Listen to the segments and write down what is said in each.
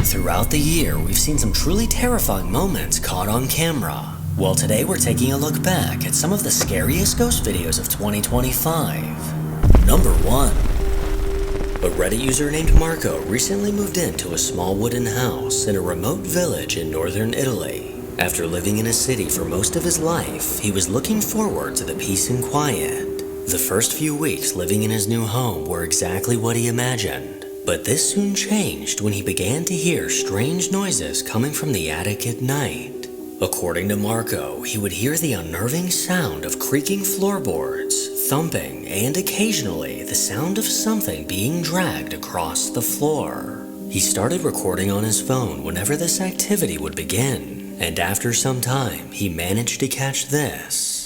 Throughout the year, we've seen some truly terrifying moments caught on camera. Well, today we're taking a look back at some of the scariest ghost videos of 2025. Number 1. A Reddit user named Marco recently moved into a small wooden house in a remote village in northern Italy. After living in a city for most of his life, he was looking forward to the peace and quiet. The first few weeks living in his new home were exactly what he imagined, but this soon changed when he began to hear strange noises coming from the attic at night. According to Marco, he would hear the unnerving sound of creaking floorboards, thumping, and occasionally the sound of something being dragged across the floor. He started recording on his phone whenever this activity would begin, and after some time, he managed to catch this.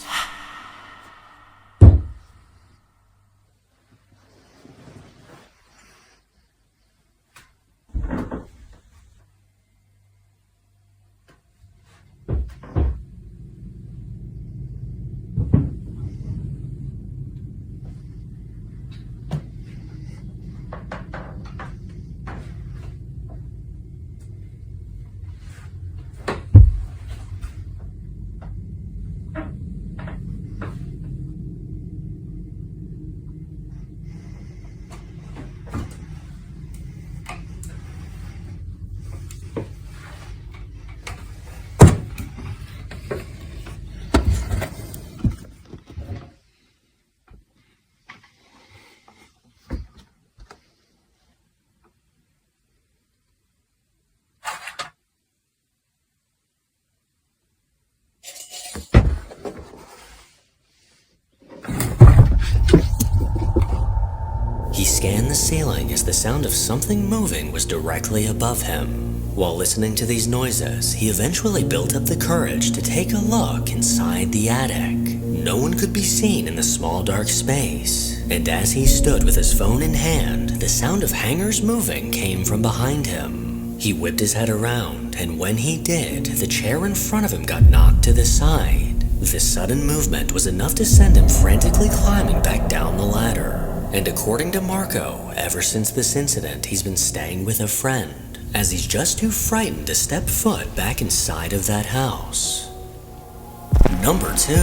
He scanned the ceiling as the sound of something moving was directly above him. While listening to these noises, he eventually built up the courage to take a look inside the attic. No one could be seen in the small dark space, and as he stood with his phone in hand, the sound of hangers moving came from behind him. He whipped his head around, and when he did, the chair in front of him got knocked to the side. This sudden movement was enough to send him frantically climbing back down the ladder. And according to Marco, ever since this incident, he's been staying with a friend, as he's just too frightened to step foot back inside of that house. Number 2.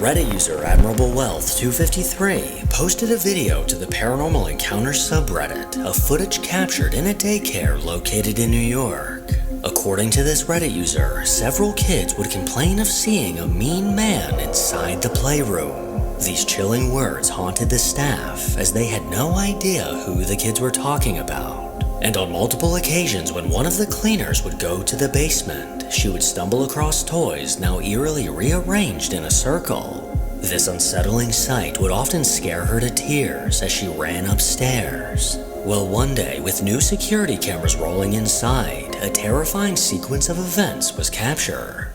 Reddit user Admirable Wealth 253 posted a video to the Paranormal Encounters subreddit of footage captured in a daycare located in New York. According to this Reddit user, several kids would complain of seeing a mean man inside the playroom. These chilling words haunted the staff as they had no idea who the kids were talking about. And on multiple occasions when one of the cleaners would go to the basement, she would stumble across toys now eerily rearranged in a circle. This unsettling sight would often scare her to tears as she ran upstairs. Well, one day, with new security cameras rolling inside, a terrifying sequence of events was captured.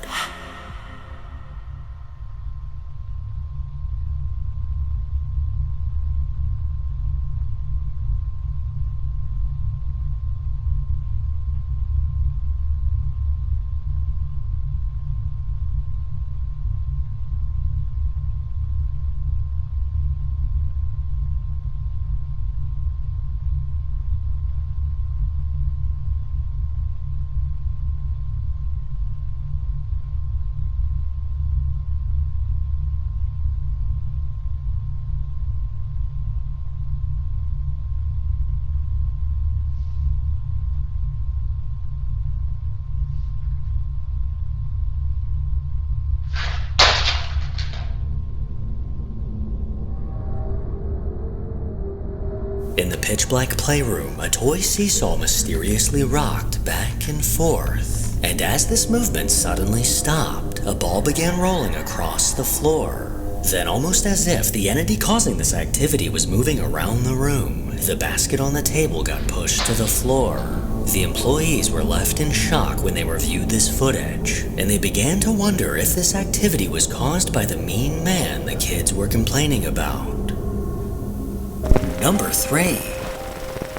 In the pitch-black playroom, a toy seesaw mysteriously rocked back and forth. And as this movement suddenly stopped, a ball began rolling across the floor. Then, almost as if the entity causing this activity was moving around the room, the basket on the table got pushed to the floor. The employees were left in shock when they reviewed this footage, and they began to wonder if this activity was caused by the mean man the kids were complaining about. Number 3.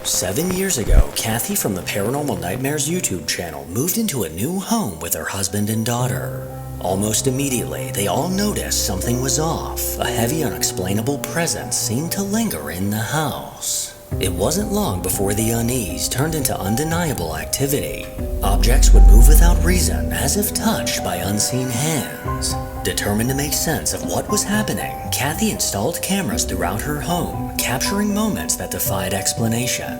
7 years ago, Kathy from the Paranormal Nightmares YouTube channel moved into a new home with her husband and daughter. Almost immediately, they all noticed something was off. A heavy, unexplainable presence seemed to linger in the house. It wasn't long before the unease turned into undeniable activity. Objects would move without reason, as if touched by unseen hands. Determined to make sense of what was happening, Kathy installed cameras throughout her home, capturing moments that defied explanation.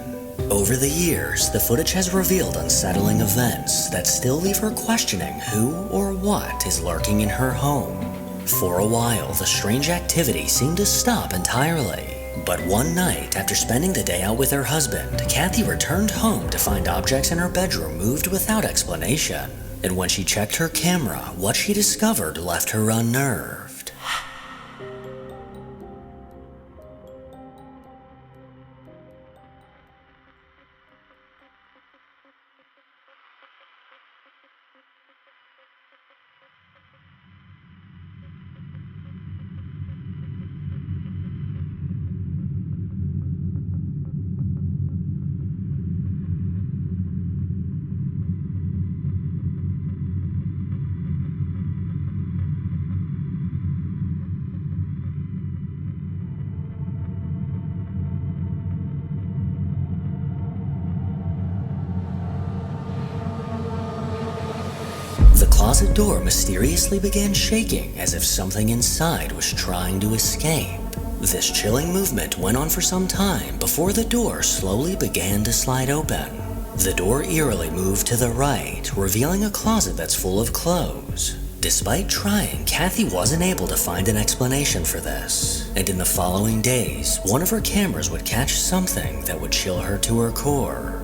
Over the years, the footage has revealed unsettling events that still leave her questioning who or what is lurking in her home. For a while, the strange activity seemed to stop entirely. But one night, after spending the day out with her husband, Kathy returned home to find objects in her bedroom moved without explanation. And when she checked her camera, what she discovered left her unnerved. The closet door mysteriously began shaking as if something inside was trying to escape. This chilling movement went on for some time before the door slowly began to slide open. The door eerily moved to the right, revealing a closet that's full of clothes. Despite trying, Kathy wasn't able to find an explanation for this, and in the following days, one of her cameras would catch something that would chill her to her core.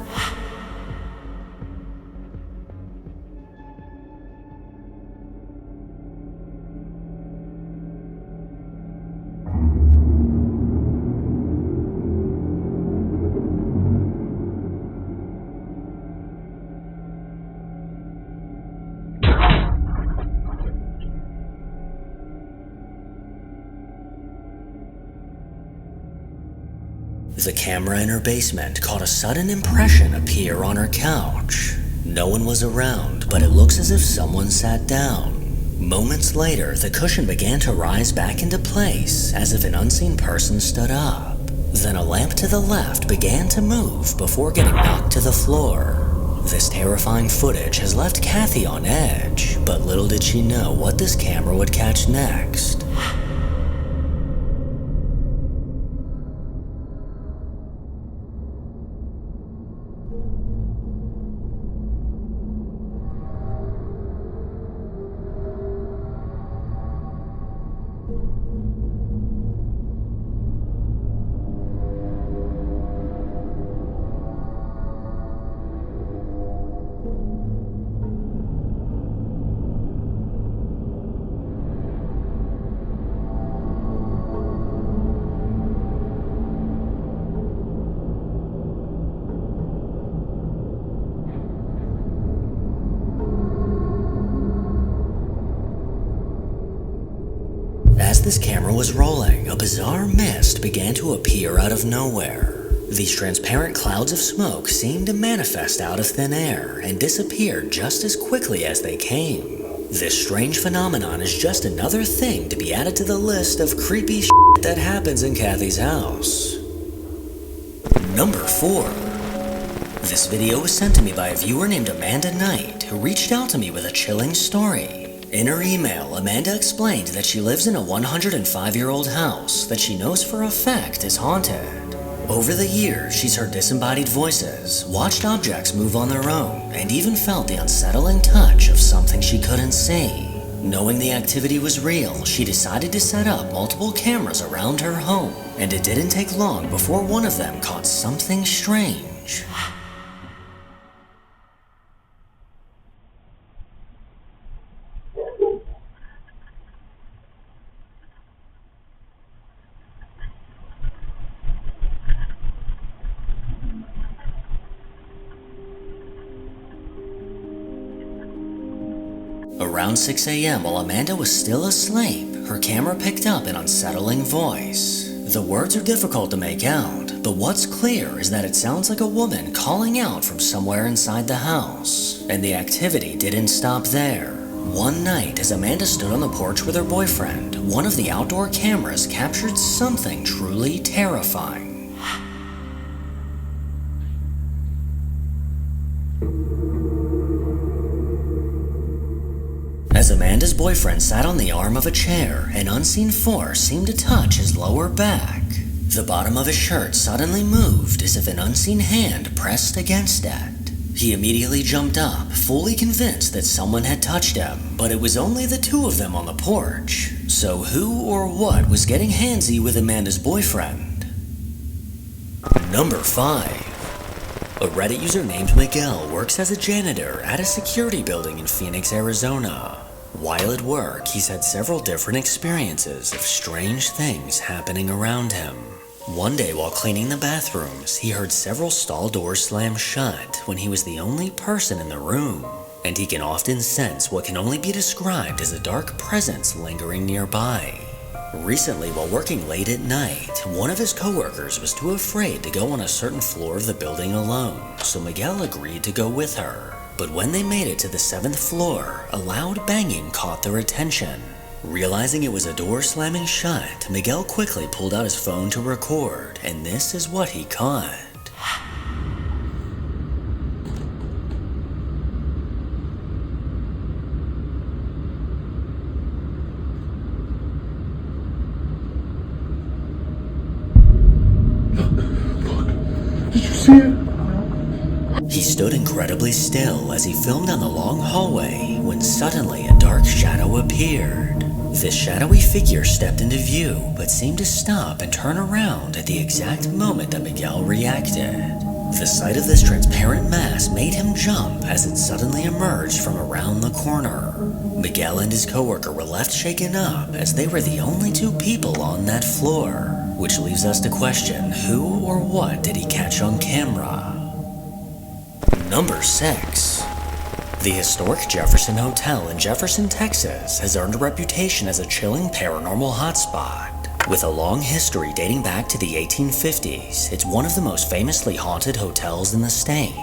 The camera in her basement caught a sudden impression appear on her couch. No one was around, but it looks as if someone sat down. Moments later, the cushion began to rise back into place, as if an unseen person stood up. Then a lamp to the left began to move before getting knocked to the floor. This terrifying footage has left Kathy on edge, but little did she know what this camera would catch next. As this camera was rolling, a bizarre mist began to appear out of nowhere. These transparent clouds of smoke seemed to manifest out of thin air and disappeared just as quickly as they came. This strange phenomenon is just another thing to be added to the list of creepy shit that happens in Kathy's house. Number 4. This video was sent to me by a viewer named Amanda Knight, who reached out to me with a chilling story. In her email, Amanda explained that she lives in a 105-year-old house that she knows for a fact is haunted. Over the years, she's heard disembodied voices, watched objects move on their own, and even felt the unsettling touch of something she couldn't see. Knowing the activity was real, she decided to set up multiple cameras around her home, and it didn't take long before one of them caught something strange. Around 6 a.m. while Amanda was still asleep, her camera picked up an unsettling voice. The words are difficult to make out, but what's clear is that it sounds like a woman calling out from somewhere inside the house. And the activity didn't stop there. One night, as Amanda stood on the porch with her boyfriend, one of the outdoor cameras captured something truly terrifying. As Amanda's boyfriend sat on the arm of a chair, an unseen force seemed to touch his lower back. The bottom of his shirt suddenly moved as if an unseen hand pressed against it. He immediately jumped up, fully convinced that someone had touched him, but it was only the two of them on the porch. So who or what was getting handsy with Amanda's boyfriend? Number 5. A Reddit user named Miguel works as a janitor at a security building in Phoenix, Arizona. While at work, he's had several different experiences of strange things happening around him. One day while cleaning the bathrooms, he heard several stall doors slam shut when he was the only person in the room, and he can often sense what can only be described as a dark presence lingering nearby. Recently, while working late at night, one of his coworkers was too afraid to go on a certain floor of the building alone, so Miguel agreed to go with her. But when they made it to the 7th floor, a loud banging caught their attention. Realizing it was a door slamming shut, Miguel quickly pulled out his phone to record, and this is what he caught. Did you see it? He stood incredibly still as he filmed down the long hallway when suddenly a dark shadow appeared. This shadowy figure stepped into view but seemed to stop and turn around at the exact moment that Miguel reacted. The sight of this transparent mass made him jump as it suddenly emerged from around the corner. Miguel and his coworker were left shaken up as they were the only two people on that floor, which leaves us to question who or what did he catch on camera. Number 6. The historic Jefferson Hotel in Jefferson, Texas has earned a reputation as a chilling paranormal hotspot. With a long history dating back to the 1850s, it's one of the most famously haunted hotels in the state.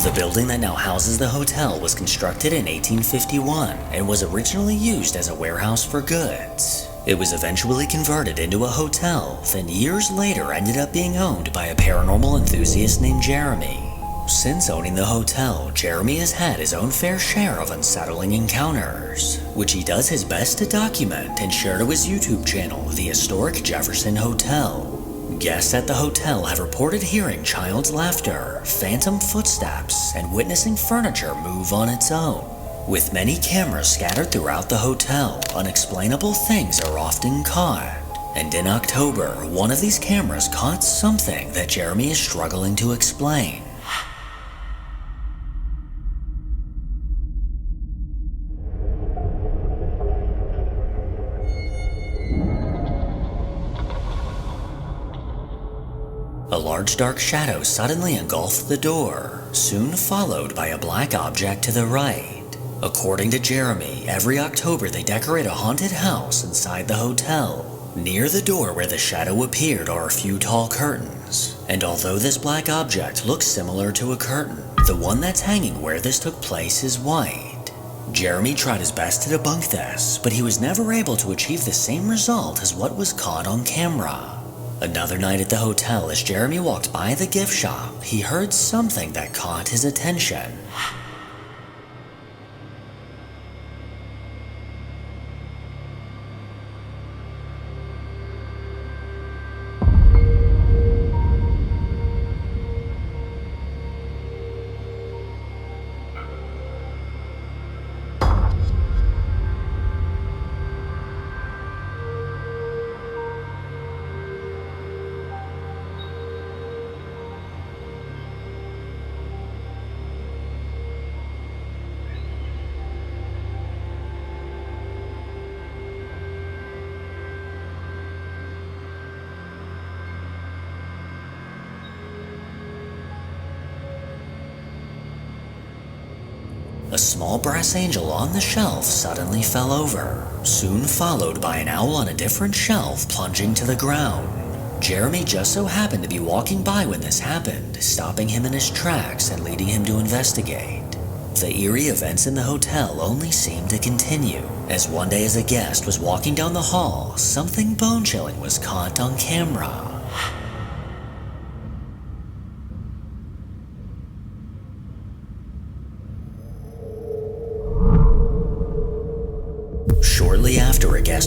The building that now houses the hotel was constructed in 1851 and was originally used as a warehouse for goods. It was eventually converted into a hotel, then years later ended up being owned by a paranormal enthusiast named Jeremy. Since owning the hotel, Jeremy has had his own fair share of unsettling encounters, which he does his best to document and share to his YouTube channel, The Historic Jefferson Hotel. Guests at the hotel have reported hearing child's laughter, phantom footsteps, and witnessing furniture move on its own. With many cameras scattered throughout the hotel, unexplainable things are often caught. And in October, one of these cameras caught something that Jeremy is struggling to explain. A large dark shadow suddenly engulfed the door, soon followed by a black object to the right. According to Jeremy, every October they decorate a haunted house inside the hotel. Near the door where the shadow appeared are a few tall curtains, and although this black object looks similar to a curtain, the one that's hanging where this took place is white. Jeremy tried his best to debunk this, but he was never able to achieve the same result as what was caught on camera. Another night at the hotel, as Jeremy walked by the gift shop, he heard something that caught his attention. A small brass angel on the shelf suddenly fell over, soon followed by an owl on a different shelf plunging to the ground. Jeremy just so happened to be walking by when this happened, stopping him in his tracks and leading him to investigate. The eerie events in the hotel only seemed to continue, as one day as a guest was walking down the hall, something bone-chilling was caught on camera.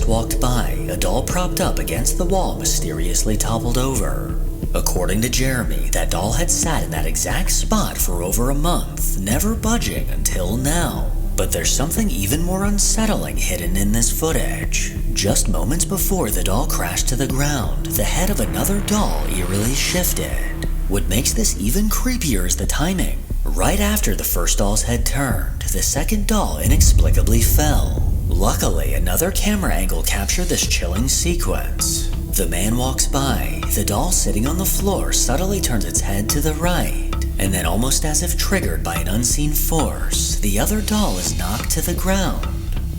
guest walked by, a doll propped up against the wall mysteriously toppled over. According to Jeremy, that doll had sat in that exact spot for over a month, never budging until now. But there's something even more unsettling hidden in this footage. Just moments before the doll crashed to the ground, the head of another doll eerily shifted. What makes this even creepier is the timing. Right after the first doll's head turned, the second doll inexplicably fell. Luckily, another camera angle captured this chilling sequence. The man walks by, the doll sitting on the floor subtly turns its head to the right, and then almost as if triggered by an unseen force, the other doll is knocked to the ground.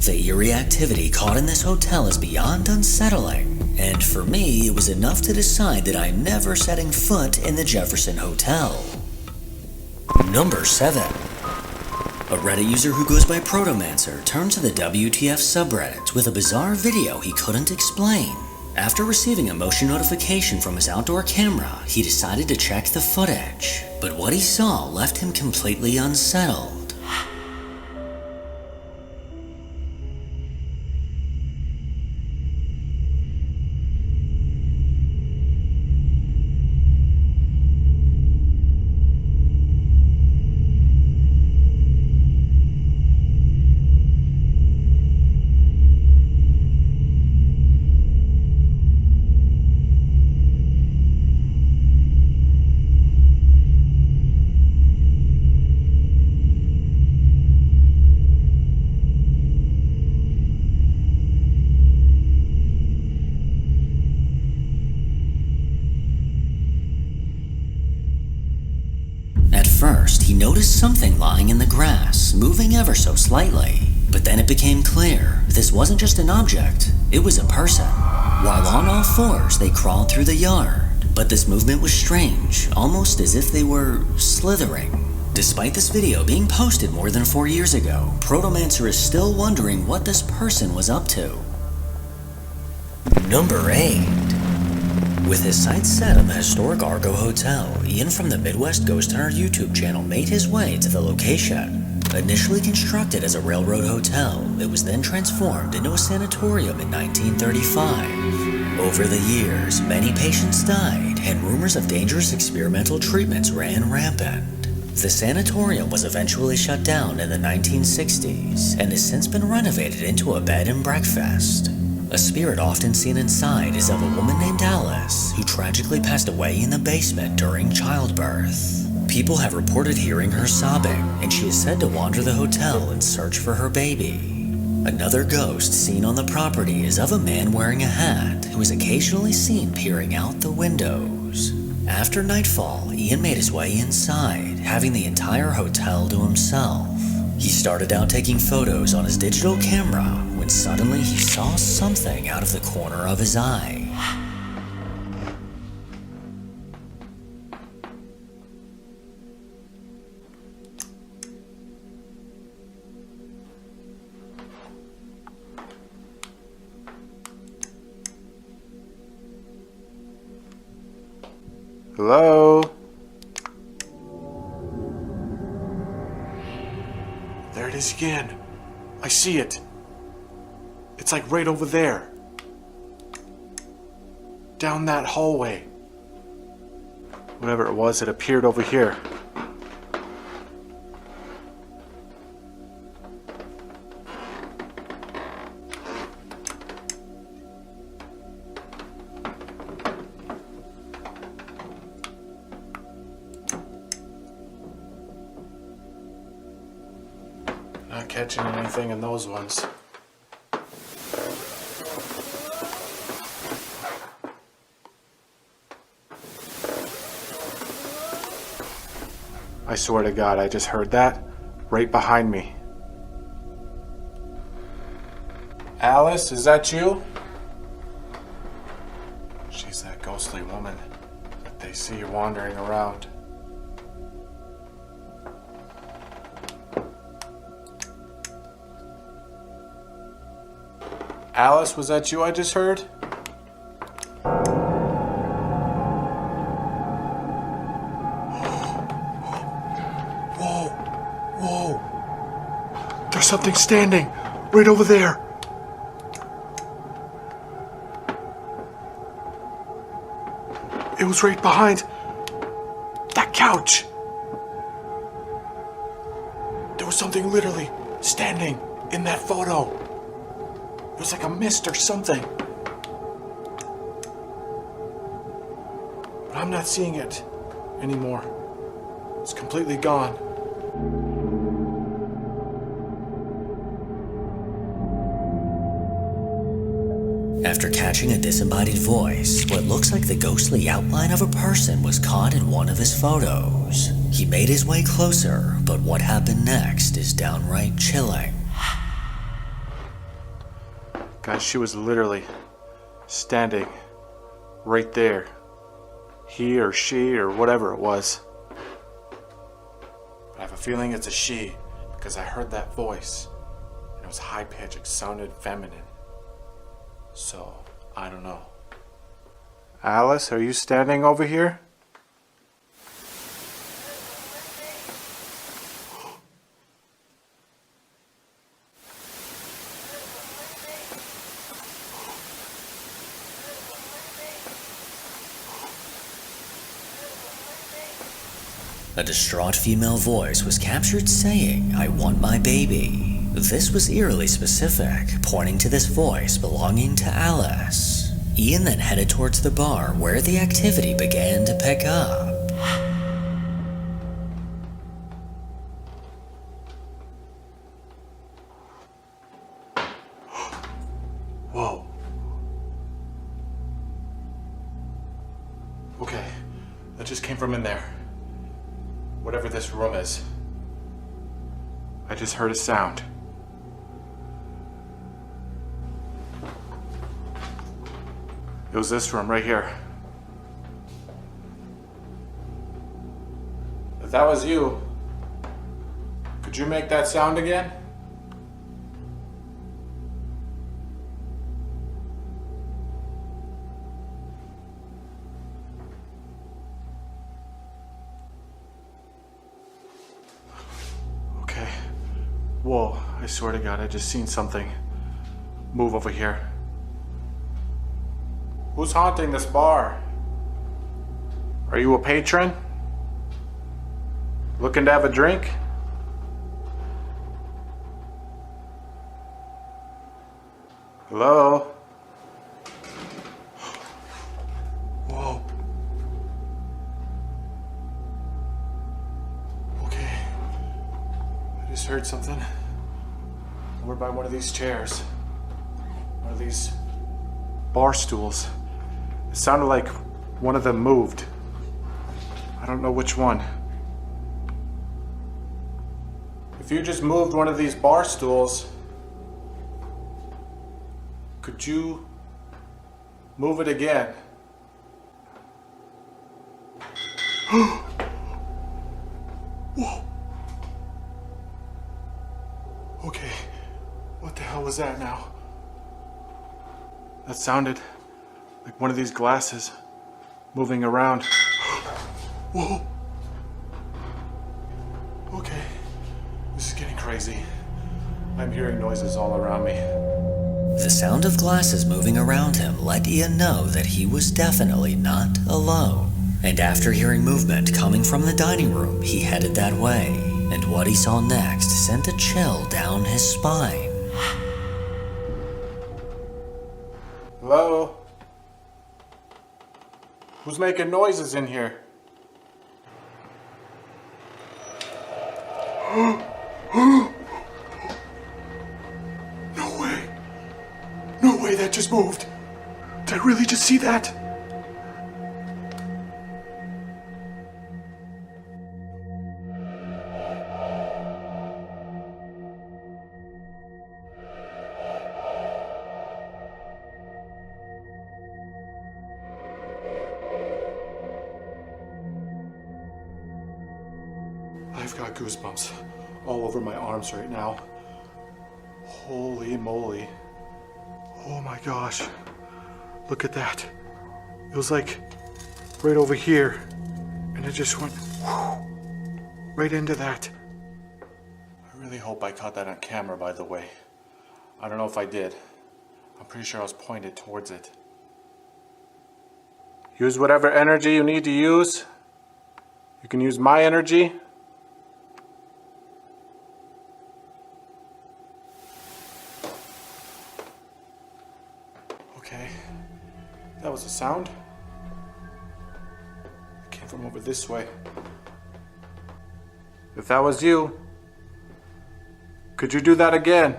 The eerie activity caught in this hotel is beyond unsettling, and for me, it was enough to decide that I'm never setting foot in the Jefferson Hotel. Number 7. A Reddit user who goes by Protomancer turned to the WTF subreddit with a bizarre video he couldn't explain. After receiving a motion notification from his outdoor camera, he decided to check the footage. But what he saw left him completely unsettled. At first, he noticed something lying in the grass, moving ever so slightly. But then it became clear, this wasn't just an object, it was a person. While on all fours, they crawled through the yard. But this movement was strange, almost as if they were slithering. Despite this video being posted more than 4 years ago, Protomancer is still wondering what this person was up to. Number 8. With his sights set on the historic Argo Hotel, Ian from the Midwest Ghost Hunter YouTube channel made his way to the location. Initially constructed as a railroad hotel, it was then transformed into a sanatorium in 1935. Over the years, many patients died, and rumors of dangerous experimental treatments ran rampant. The sanatorium was eventually shut down in the 1960s, and has since been renovated into a bed and breakfast. A spirit often seen inside is of a woman named Alice, who tragically passed away in the basement during childbirth. People have reported hearing her sobbing, and she is said to wander the hotel in search for her baby. Another ghost seen on the property is of a man wearing a hat, who is occasionally seen peering out the windows. After nightfall, Ian made his way inside, having the entire hotel to himself. He started out taking photos on his digital camera when suddenly he saw something out of the corner of his eye. Hello? There it is again. I see it. It's like right over there. Down that hallway. Whatever it was, it appeared over here. Not catching anything in those ones. I swear to God, I just heard that right behind me. Alice, is that you? She's that ghostly woman that they see wandering around. Alice, was that you I just heard? Whoa. There's something standing right over there. It was right behind that couch. There was something literally standing in that photo. It was like a mist or something. But I'm not seeing it anymore. It's completely gone. After catching a disembodied voice, what looks like the ghostly outline of a person was caught in one of his photos. He made his way closer, but what happened next is downright chilling. Guys, she was literally standing right there. He or she or whatever it was. But I have a feeling it's a she because I heard that voice. And it was high pitched, it sounded feminine. So, I don't know. Alice, are you standing over here? A distraught female voice was captured saying, "I want my baby." This was eerily specific, pointing to this voice belonging to Alice. Ian then headed towards the bar where the activity began to pick up. Whoa. Okay, that just came from in there. Whatever this room is. I just heard a sound. It was this room right here. If that was you, could you make that sound again? Okay. Whoa, I swear to God, I just seen something move over here. Who's haunting this bar? Are you a patron? Looking to have a drink? Hello? Whoa. Okay. I just heard something over by one of these chairs. One of these bar stools. It sounded like one of them moved. I don't know which one. If you just moved one of these bar stools, could you move it again? Whoa. Okay, what the hell was that now? That sounded like one of these glasses moving around. Whoa. Okay, this is getting crazy. I'm hearing noises all around me. The sound of glasses moving around him let Ian know that he was definitely not alone. And after hearing movement coming from the dining room, he headed that way. And what he saw next sent a chill down his spine. Hello? Who's making noises in here? No way. No way, that just moved. Did I really just see that? I've got goosebumps all over my arms right now. Holy moly. Oh my gosh. Look at that. It was like right over here. And it just went right into that. I really hope I caught that on camera, by the way. I don't know if I did. I'm pretty sure I was pointed towards it. Use whatever energy you need to use. You can use my energy. Okay, that was a sound. It came from over this way. If that was you, could you do that again?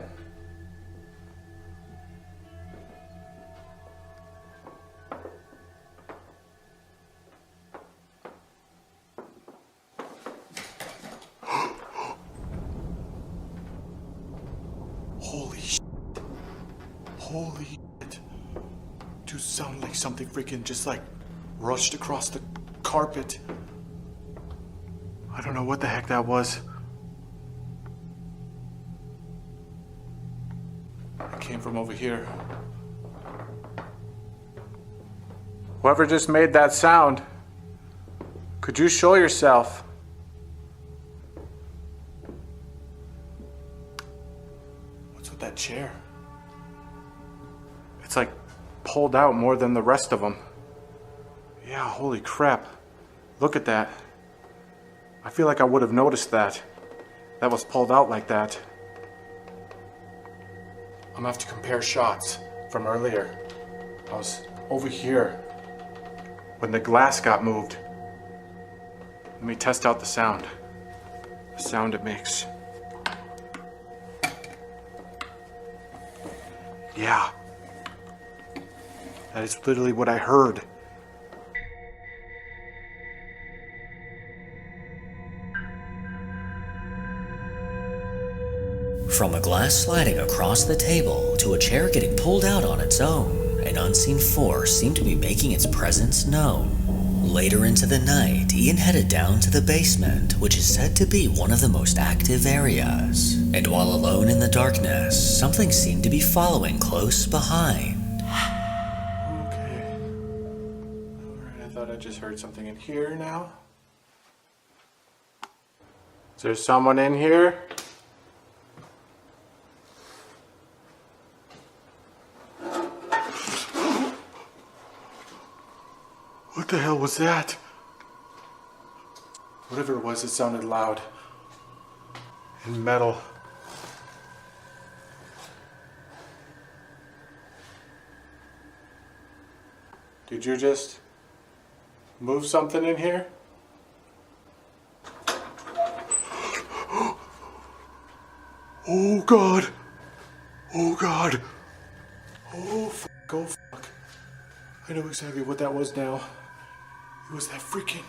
Holy shit. Holy shit. Dude, sounded like something freaking just like rushed across the carpet. I don't know what the heck that was. It came from over here. Whoever just made that sound, could you show yourself? What's with that chair? It's like pulled out more than the rest of them. Yeah, holy crap. Look at that. I feel like I would have noticed that. That was pulled out like that. I'm gonna have to compare shots from earlier. I was over here when the glass got moved. Let me test out the sound. The sound it makes. Yeah. That is literally what I heard. From a glass sliding across the table to a chair getting pulled out on its own, an unseen force seemed to be making its presence known. Later into the night, Ian headed down to the basement, which is said to be one of the most active areas. And while alone in the darkness, something seemed to be following close behind. Okay. Alright, I thought I just heard something in here now. Is there someone in here? What the hell was that? Whatever it was, it sounded loud and metal. Did you just move something in here? Oh God! Oh God! Oh fuck! Oh fuck! I know exactly what that was now. It was that freaking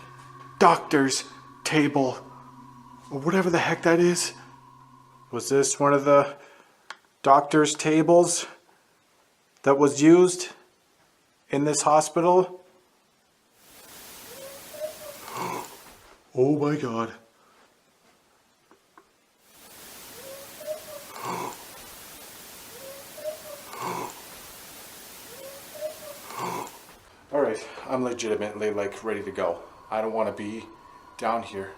doctor's table. Or whatever the heck that is. Was this one of the doctor's tables that was used in this hospital? Oh my God. Alright, I'm legitimately like ready to go. I don't want to be down here.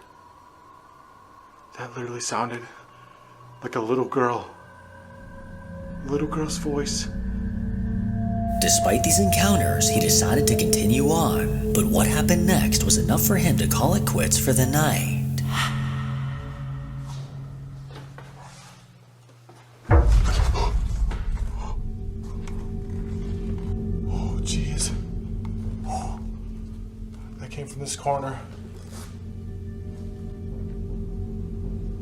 That literally sounded like a little girl. A little girl's voice. Despite these encounters, he decided to continue on, but what happened next was enough for him to call it quits for the night. Oh jeez. That came from this corner.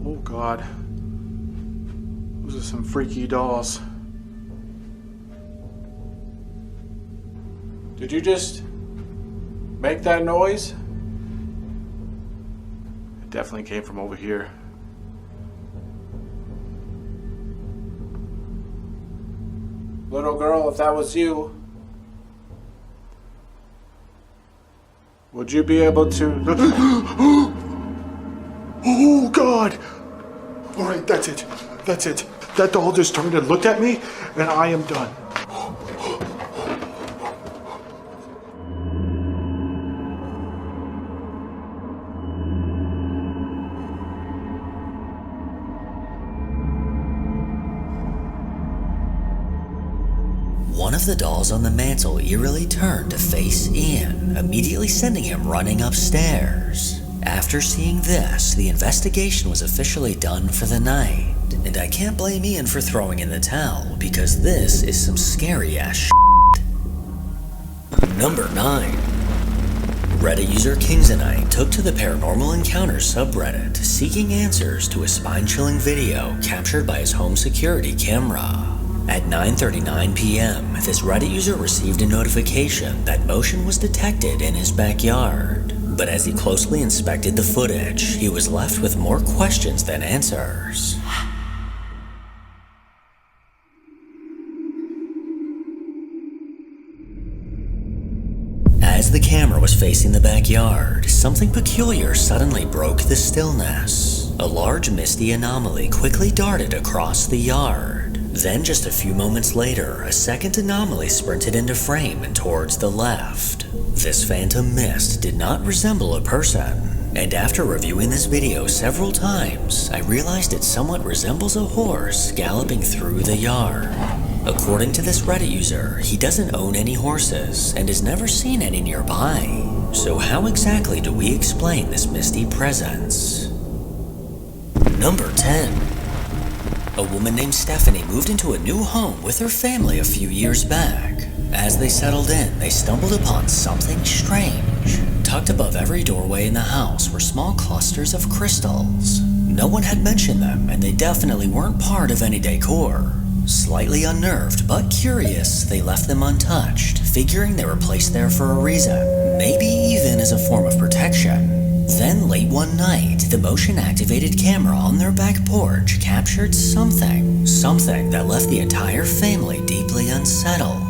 Oh God. Those are some freaky dolls. Did you just make that noise? It definitely came from over here. Little girl, if that was you, would you be able to... Oh God! Alright, that's it. That's it. That doll just turned and looked at me, and I am done. One one of the dolls on the mantle eerily turned to face Ian, immediately sending him running upstairs. After seeing this, the investigation was officially done for the night, and I can't blame Ian for throwing in the towel, because this is some scary-ass shit. Number 9. Reddit user Kingsonite took to the Paranormal Encounters subreddit, seeking answers to a spine-chilling video captured by his home security camera. At 9:39 p.m., this Reddit user received a notification that motion was detected in his backyard. But as he closely inspected the footage, he was left with more questions than answers. As the camera was facing the backyard, something peculiar suddenly broke the stillness. A large misty anomaly quickly darted across the yard. Then just a few moments later, a second anomaly sprinted into frame and towards the left. This phantom mist did not resemble a person, and after reviewing this video several times, I realized it somewhat resembles a horse galloping through the yard. According to this Reddit user, he doesn't own any horses and has never seen any nearby. So how exactly do we explain this misty presence? Number 10. A woman named Stephanie moved into a new home with her family a few years back. As they settled in, they stumbled upon something strange. Tucked above every doorway in the house were small clusters of crystals. No one had mentioned them, and they definitely weren't part of any decor. Slightly unnerved but curious, they left them untouched, figuring they were placed there for a reason, maybe even as a form of protection. Then late one night, the motion-activated camera on their back porch captured something that left the entire family deeply unsettled.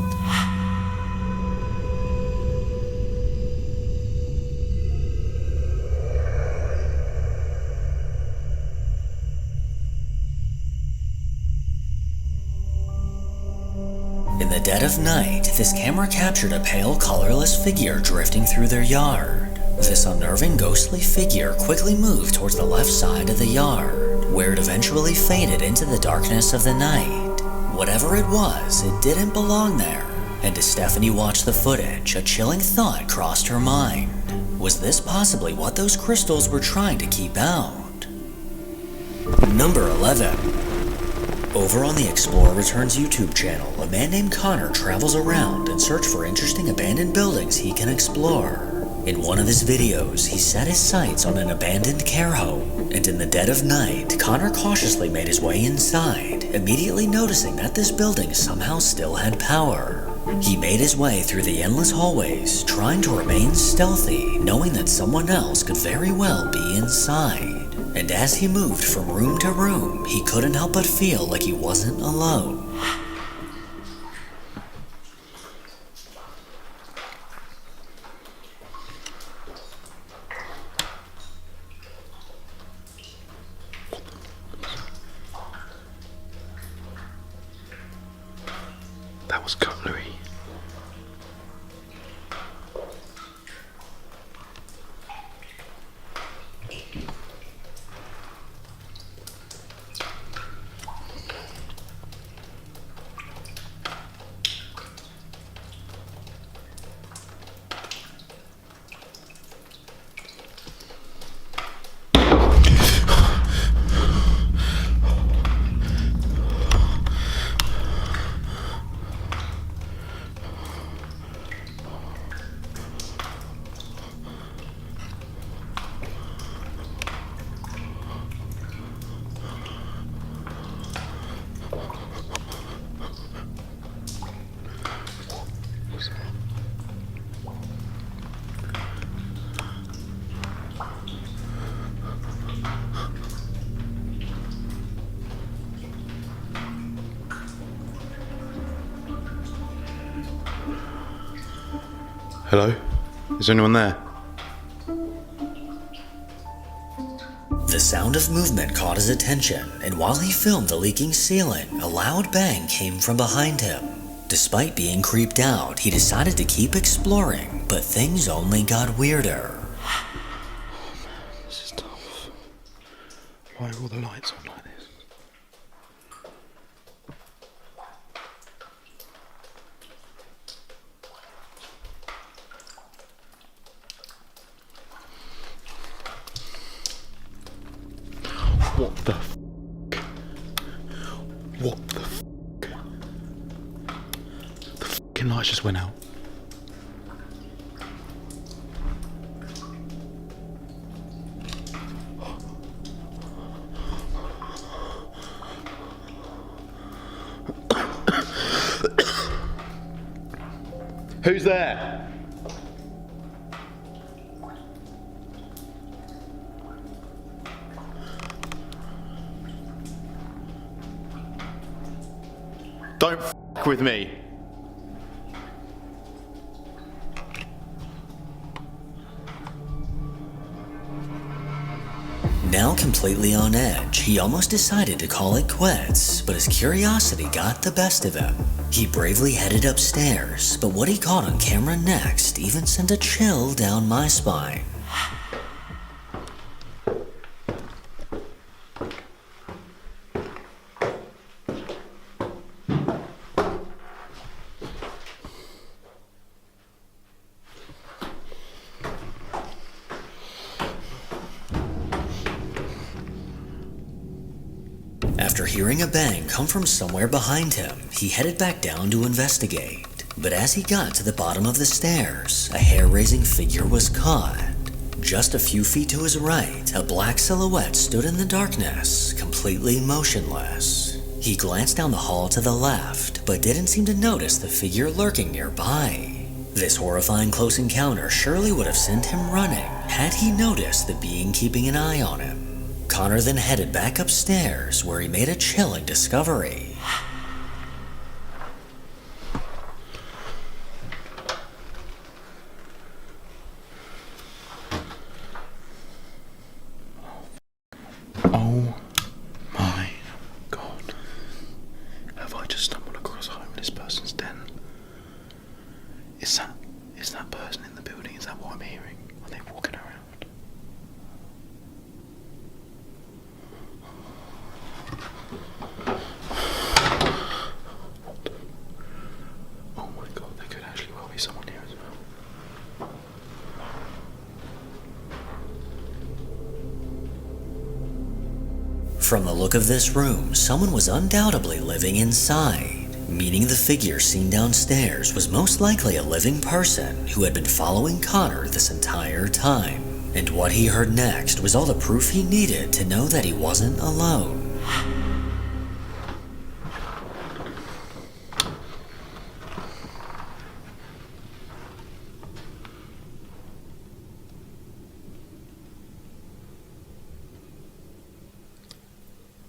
In the dead of night, this camera captured a pale, colorless figure drifting through their yard. This unnerving, ghostly figure quickly moved towards the left side of the yard, where it eventually faded into the darkness of the night. Whatever it was, it didn't belong there. And as Stephanie watched the footage, a chilling thought crossed her mind. Was this possibly what those crystals were trying to keep out? Number 11. Over on the Explorer Returns YouTube channel, a man named Connor travels around in search for interesting abandoned buildings he can explore. In one of his videos, he set his sights on an abandoned care home, and in the dead of night, Connor cautiously made his way inside, immediately noticing that this building somehow still had power. He made his way through the endless hallways, trying to remain stealthy, knowing that someone else could very well be inside. And as he moved from room to room, he couldn't help but feel like he wasn't alone. That was cutlery. Hello? Is anyone there? The sound of movement caught his attention, and while he filmed the leaking ceiling, a loud bang came from behind him. Despite being creeped out, he decided to keep exploring, but things only got weirder. This is tough. Why are all the lights on like this? lights just went out. Who's there? Don't f with me. Now completely on edge, he almost decided to call it quits, but his curiosity got the best of him. He bravely headed upstairs, but what he caught on camera next even sent a chill down my spine. After hearing a bang come from somewhere behind him, he headed back down to investigate. But as he got to the bottom of the stairs, a hair-raising figure was caught. Just a few feet to his right, a black silhouette stood in the darkness, completely motionless. He glanced down the hall to the left, but didn't seem to notice the figure lurking nearby. This horrifying close encounter surely would have sent him running, had he noticed the being keeping an eye on him. Connor then headed back upstairs, where he made a chilling discovery. Oh my God. Have I just stumbled across a homeless person's den? Is that person in the building? Is that what I'm hearing? Are they walking around? Oh my God, there could actually well be someone here as well. From the look of this room, someone was undoubtedly living inside, meaning the figure seen downstairs was most likely a living person who had been following Connor this entire time. And what he heard next was all the proof he needed to know that he wasn't alone.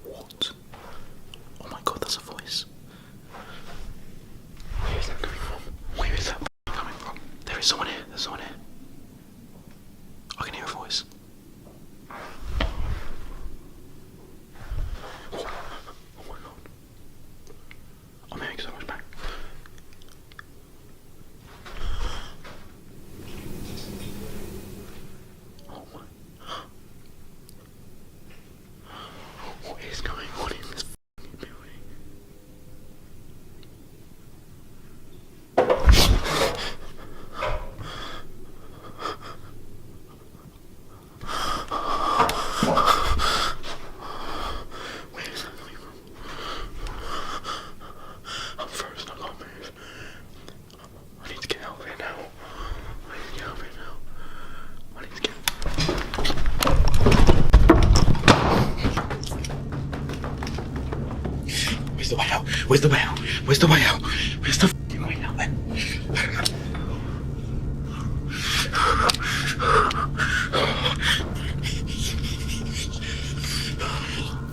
What? Oh my God, that's a voice. Where is that coming from? Where is that coming from? There is someone here. There's someone here. I can hear a voice. Oh my God. I'm hearing so much back. Oh my. What is going on in this f***ing building? Where is that coming from? I'm frozen, I can't move. I need to get out of here now. I need to get out of here now. I need to get... Where's the way out? Where's the way out? Where's the way out? Where's the f***ing way out then?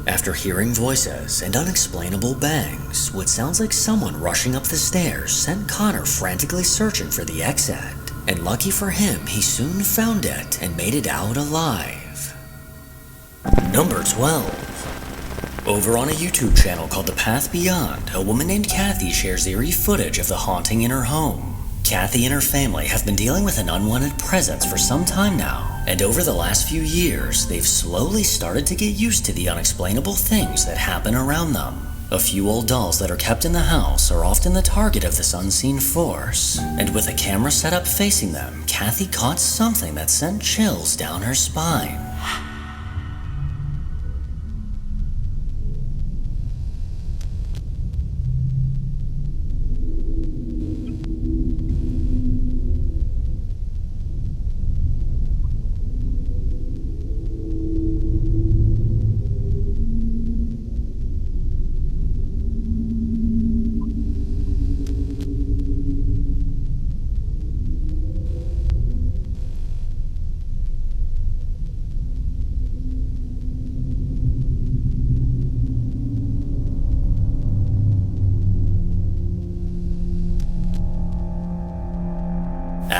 After hearing voices and unexplainable bangs, what sounds like someone rushing up the stairs sent Connor frantically searching for the exit. And lucky for him, he soon found it and made it out alive. Number 12. Over on a YouTube channel called The Path Beyond, a woman named Kathy shares eerie footage of the haunting in her home. Kathy and her family have been dealing with an unwanted presence for some time now, and over the last few years, they've slowly started to get used to the unexplainable things that happen around them. A few old dolls that are kept in the house are often the target of this unseen force, and with a camera set up facing them, Kathy caught something that sent chills down her spine.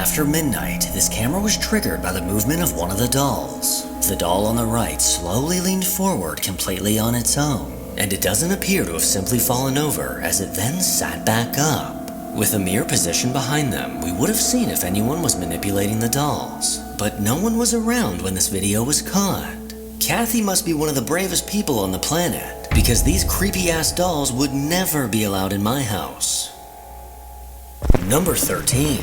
after midnight, this camera was triggered by the movement of one of the dolls. The doll on the right slowly leaned forward completely on its own, and it doesn't appear to have simply fallen over as it then sat back up. With a mirror position behind them, we would have seen if anyone was manipulating the dolls, but no one was around when this video was caught. Kathy must be one of the bravest people on the planet, because these creepy-ass dolls would never be allowed in my house. Number 13.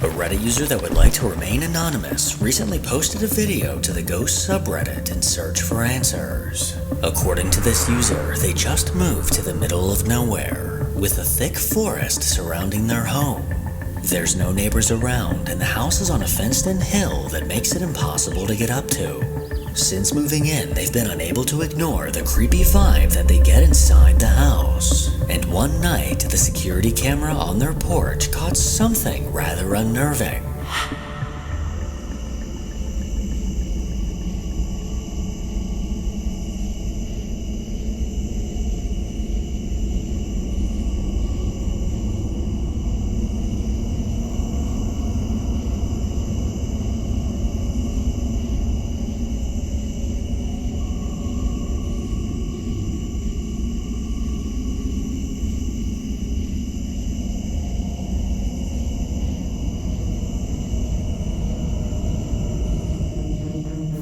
A Reddit user that would like to remain anonymous recently posted a video to the Ghost subreddit in search for answers. According to this user, they just moved to the middle of nowhere, with a thick forest surrounding their home. There's no neighbors around, and the house is on a fenced-in hill that makes it impossible to get up to. Since moving in, they've been unable to ignore the creepy vibe that they get inside the house. And one night, the security camera on their porch caught something rather unnerving.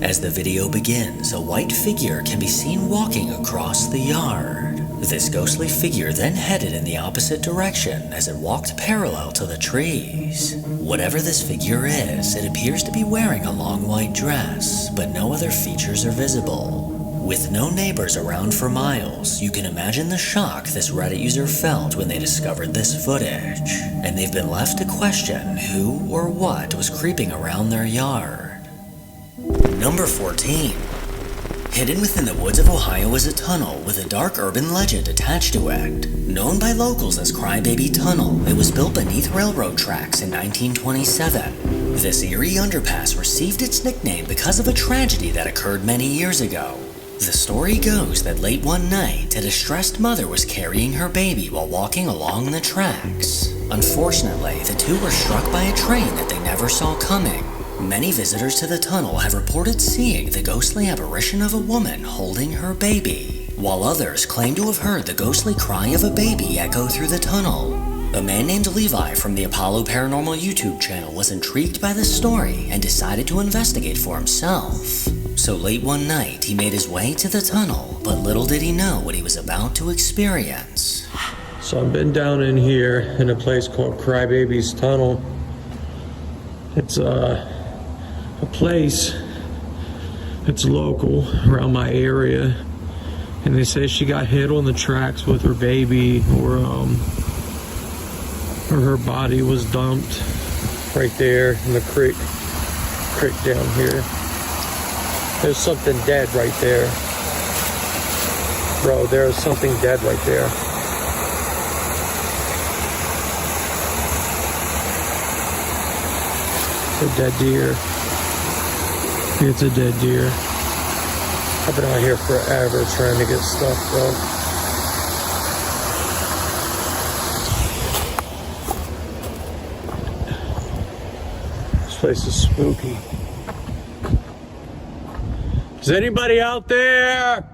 As the video begins, a white figure can be seen walking across the yard. This ghostly figure then headed in the opposite direction as it walked parallel to the trees. Whatever this figure is, it appears to be wearing a long white dress, but no other features are visible. With no neighbors around for miles, you can imagine the shock this Reddit user felt when they discovered this footage, and they've been left to question who or what was creeping around their yard. Number 14. Hidden within the woods of Ohio is a tunnel with a dark urban legend attached to it. Known by locals as Crybaby Tunnel, it was built beneath railroad tracks in 1927. This eerie underpass received its nickname because of a tragedy that occurred many years ago. The story goes that late one night, a distressed mother was carrying her baby while walking along the tracks. Unfortunately, the two were struck by a train that they never saw coming. Many visitors to the tunnel have reported seeing the ghostly apparition of a woman holding her baby, while others claim to have heard the ghostly cry of a baby echo through the tunnel. A man named Levi from the Apollo Paranormal YouTube channel was intrigued by this story and decided to investigate for himself. So late one night, he made his way to the tunnel, but little did he know what he was about to experience. So I've been down in here in a place called Crybaby's Tunnel. It's a place that's local around my area, and they say she got hit on the tracks with her baby, or her body was dumped right there in the creek down here. There's something dead right there, bro. There's something dead right there. A dead deer. It's a dead deer. I've been out here forever trying to get stuff, bro. This place is spooky. Is anybody out there?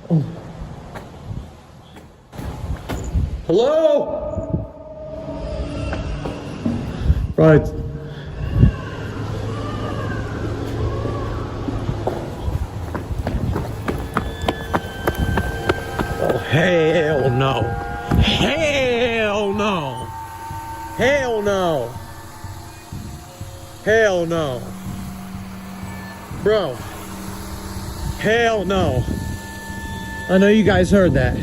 Oh. Hello? Right. Oh, hell no. Hell no. Hell no. Hell no. Bro. Hell no. I know you guys heard that.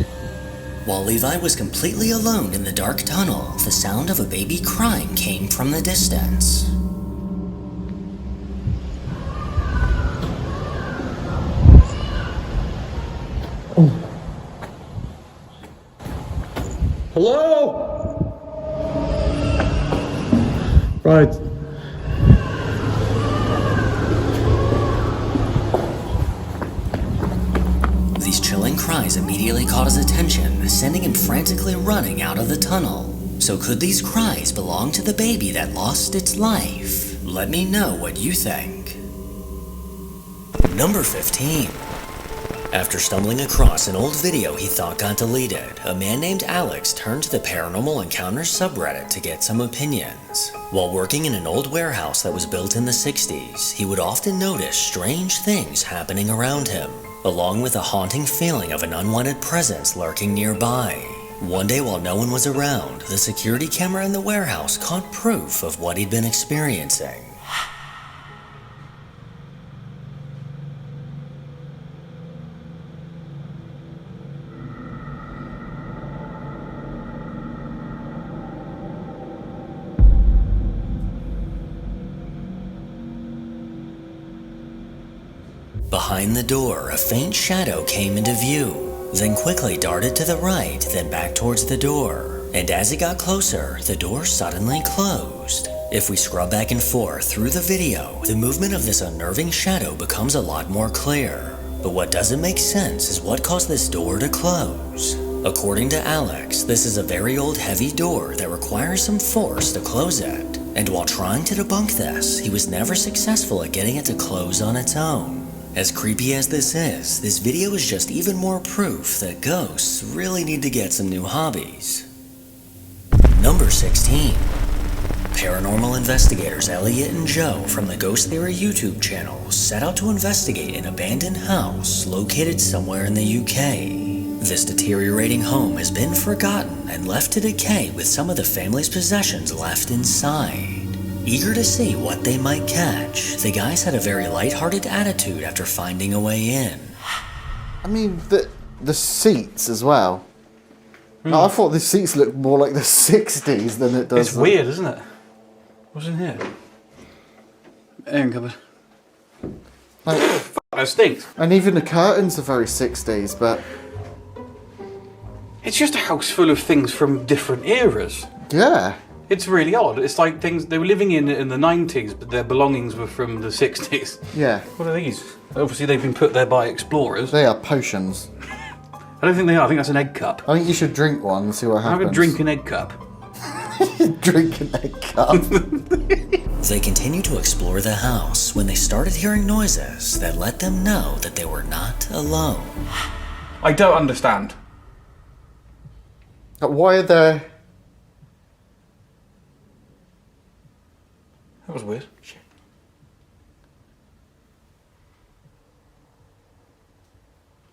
While Levi was completely alone in the dark tunnel, the sound of a baby crying came from the distance. Oh. Hello? Right. These chilling cries immediately caught his attention, sending him frantically running out of the tunnel. So could these cries belong to the baby that lost its life? Let me know what you think. Number 15. After stumbling across an old video he thought got deleted, a man named Alex turned to the Paranormal Encounters subreddit to get some opinions. While working in an old warehouse that was built in the 60s, he would often notice strange things happening around him, along with a haunting feeling of an unwanted presence lurking nearby. One day while no one was around, the security camera in the warehouse caught proof of what he'd been experiencing. Behind the door, a faint shadow came into view, then quickly darted to the right, then back towards the door. And as it got closer, the door suddenly closed. If we scrub back and forth through the video, the movement of this unnerving shadow becomes a lot more clear. But what doesn't make sense is what caused this door to close. According to Alex, this is a very old heavy door that requires some force to close it. And while trying to debunk this, he was never successful at getting it to close on its own. As creepy as this video is just even more proof that ghosts really need to get some new hobbies. Number 16. Paranormal investigators Elliot and Joe from the Ghost Theory YouTube channel set out to investigate an abandoned house located somewhere in the UK. This deteriorating home has been forgotten and left to decay with some of the family's possessions left inside. Eager to see what they might catch, the guys had a very lighthearted attitude after finding a way in. I mean, the seats as well. I thought the seats looked more like the 60s than it does. It's weird, isn't it? What's in here? Airing cupboard. Like, That stinks. and even the curtains are very 60s, but It's just a house full of things from different eras. yeah. It's really odd. It's like things they were living in the 90s, but their belongings were from the 60s. Yeah. What are these? Obviously, they've been put there by explorers. They are potions. I don't think they are. I think that's an egg cup. I think you should drink one and see what Have happens. a drink an egg cup. Drink an egg cup. They continued to explore the house when they started hearing noises that let them know that they were not alone. I don't understand. Why are there... That was weird. Shit.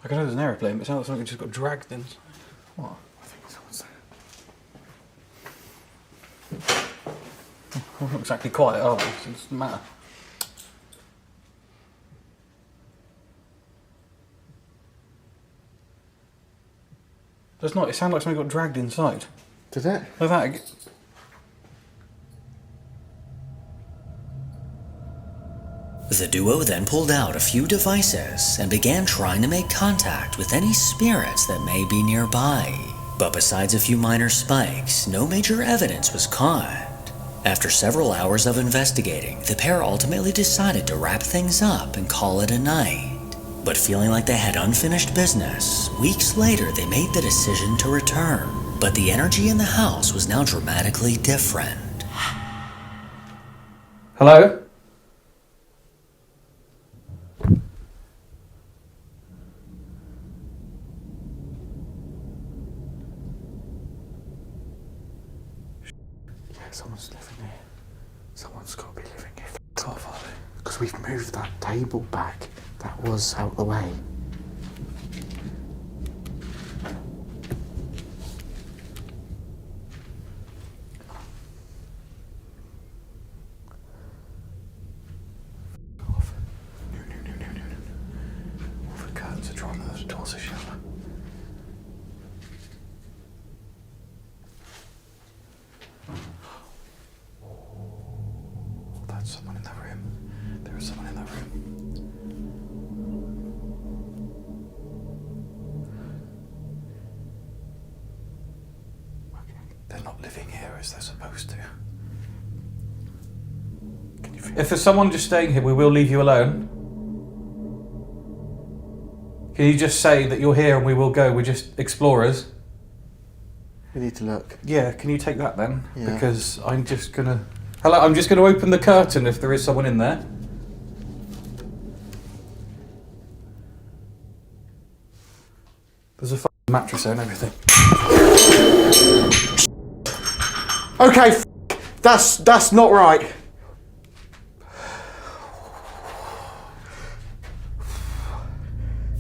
I can know there's an aeroplane, but it sounds like something just got dragged in. What? I think someone's there. We're not exactly quiet, are we? It doesn't matter. There's not. It sounded like something got dragged inside. Did it? Like that. The duo then pulled out a few devices and began trying to make contact with any spirits that may be nearby. But besides a few minor spikes, no major evidence was caught. After several hours of investigating, the pair ultimately decided to wrap things up and call it a night. But feeling like they had unfinished business, weeks later they made the decision to return. But the energy in the house was now dramatically different. Hello? Someone's living here. Someone's got to be living here. Because we've moved that table back. That was out the way. Off. No. All the curtains are drawn, the doors are shut. That's someone in that room. There is someone in that room. Okay. They're not living here as they're supposed to. If there's someone just staying here, we will leave you alone. Can you just say that you're here and we will go? We're just explorers. We need to look. Yeah, can you take that then? Yeah. Because I'm just gonna... Hello, I'm just gonna open the curtain if there is someone in there. There's a fucking mattress there and everything. Okay, that's not right.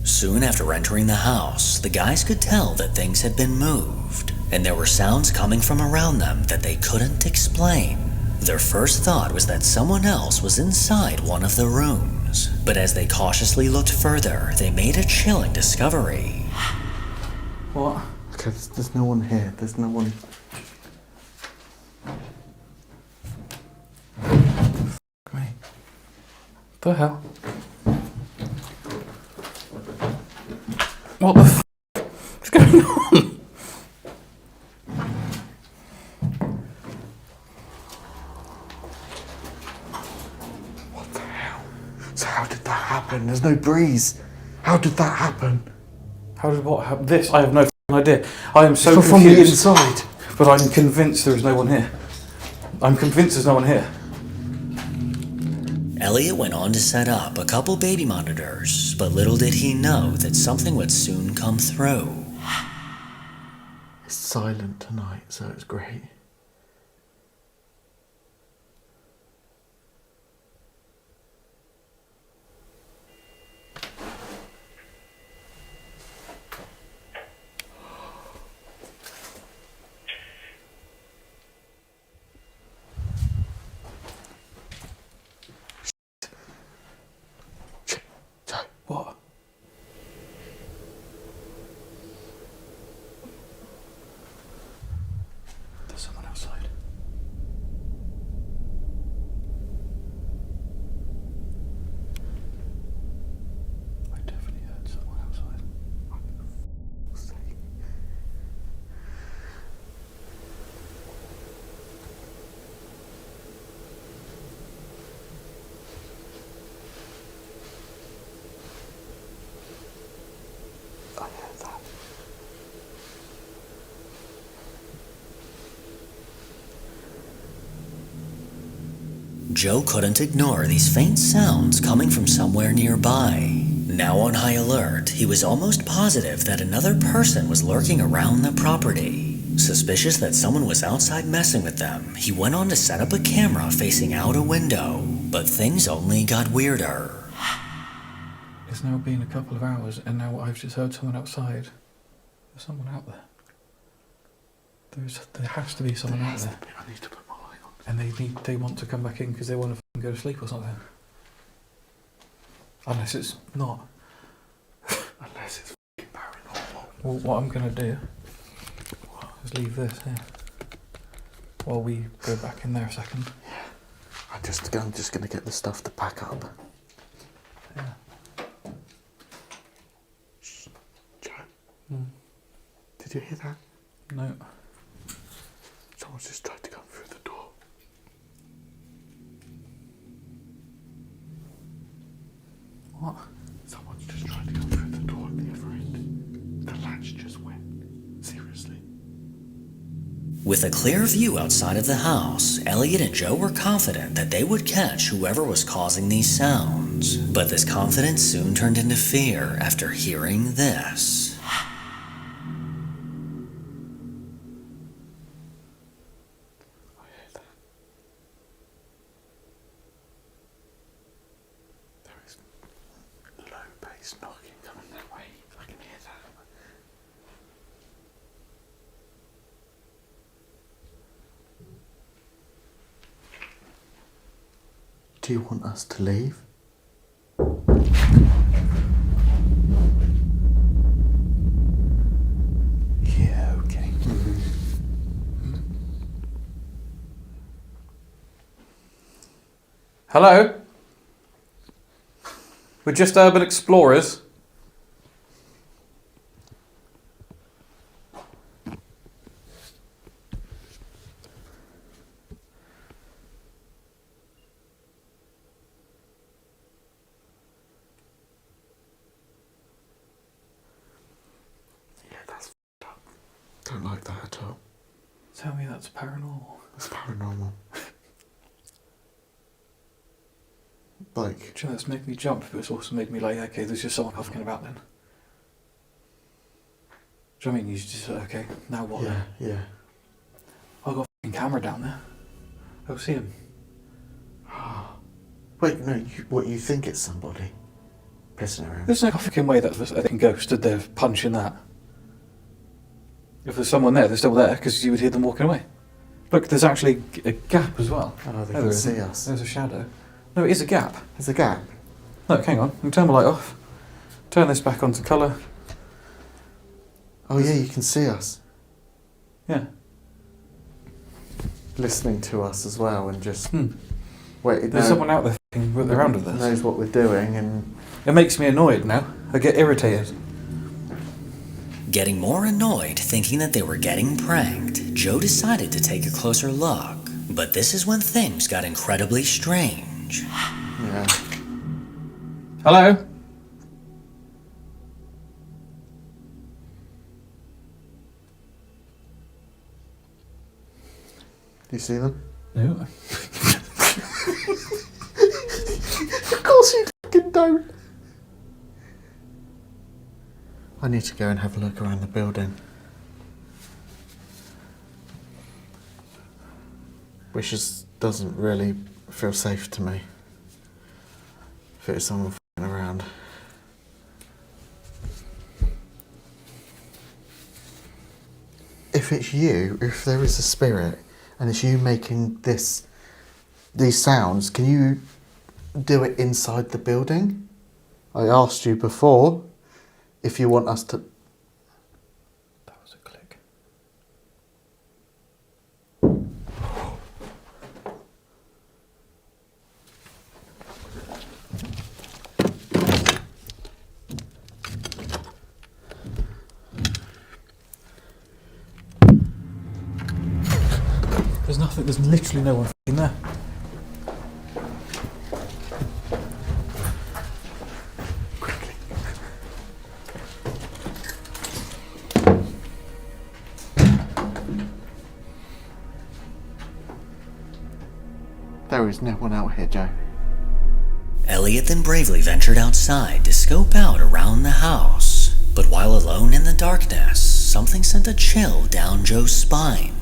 Soon after entering the house, the guys could tell that things had been moved, and there were sounds coming from around them that they couldn't explain. Their first thought was that someone else was inside one of the rooms, but as they cautiously looked further, they made a chilling discovery. What? Okay, there's no one here. There's no one. Me. The hell? What the f***? What's going on? What the hell? So how did that happen? There's no breeze. How did that happen? How did what happen? This? I have no f***ing idea. I am so From the confused. inside. But I'm convinced there is no one here. I'm convinced there's no one here. Elliot went on to set up a couple baby monitors, but little did he know that something would soon come through. It's silent tonight, so it's great. What? There's someone outside. I definitely heard someone outside. I heard that. Joe couldn't ignore these faint sounds coming from somewhere nearby. Now on high alert, he was almost positive that another person was lurking around the property. Suspicious that someone was outside messing with them, he went on to set up a camera facing out a window, but things only got weirder. It's now been a couple of hours and now I've just heard someone outside. There's someone out there. There has to be someone out there. I need to put my light on. And they want to come back in because they want to go to sleep or something. Unless it's not. Unless it's f***ing paranormal. Well, what I'm going to do is leave this here. While we go back in there a second. I'm just gonna get the stuff to pack up. Yeah. Shh. Joe, Mm. did you hear that? No. Someone's just tried to come through the door. What? Someone's just tried to come through the door at the other end. The latch just went. Seriously. With a clear view outside of the house, Elliot and Joe were confident that they would catch whoever was causing these sounds. But this confidence soon turned into fear after hearing this. I heard that. There is low bass knocking coming that way. I can hear that. Do you want us to leave? Yeah, okay. Hello? We're just urban explorers. Tell me that's paranormal. It's paranormal. Like, Do you know, it's made me jump, but it's also made me like, okay, there's just someone fucking about then. Do you know what I mean? You just like, okay, now what then? yeah. I've got a fucking camera down there. I'll see him. Wait, no, you think it's somebody pissing around? There's no fucking way that a fucking ghost stood there punching that. If there's someone there, they're still there, because you would hear them walking away. Look, there's actually a gap as well. Oh, they No, can there see isn't. us. There's a shadow. No, it is a gap. There's a gap. Look, hang on. I can turn my light off. Turn this back onto colour. Oh yeah, you can see us. Yeah. Listening to us as well and just... Wait, There's someone out there fucking around with us. knows what we're doing and... It makes me annoyed now. I get irritated. Getting more annoyed thinking that they were getting pranked, Joe decided to take a closer look. But this is when things got incredibly strange. Yeah. Hello? Do you see them? No. Of course you fucking don't. I need to go and have a look around the building. Which doesn't really feel safe to me. If it's someone f***ing around. If it's you, if there is a spirit, and it's you making these sounds, can you do it inside the building? I asked you before if you want us to... That was a click. There's nothing, there's literally no one f***ing there. There is no one out here, Joe. Elliot then bravely ventured outside to scope out around the house. But while alone in the darkness, something sent a chill down Joe's spine.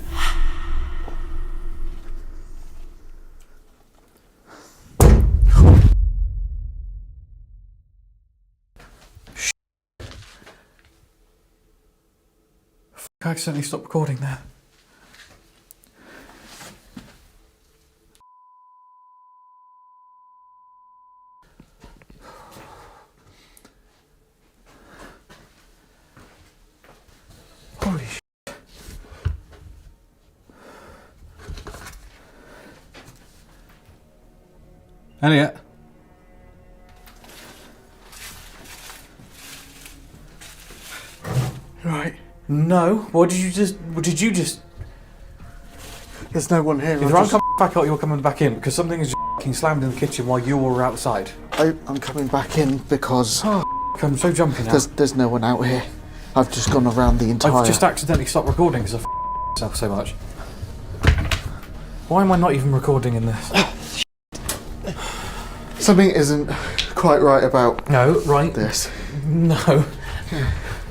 I accidentally stopped recording there. Holy shit. Elliot. Right. No. What did you just... There's no one here. Either I'm coming back out or you're coming back in, because something is f***ing slammed in the kitchen while you were outside. I'm coming back in because I'm so jumpy now. there's no one out here. I've just gone around the entire... I've just accidentally stopped recording because I myself so much. Why am I not even recording in this? Something isn't quite right about No, right. this. No.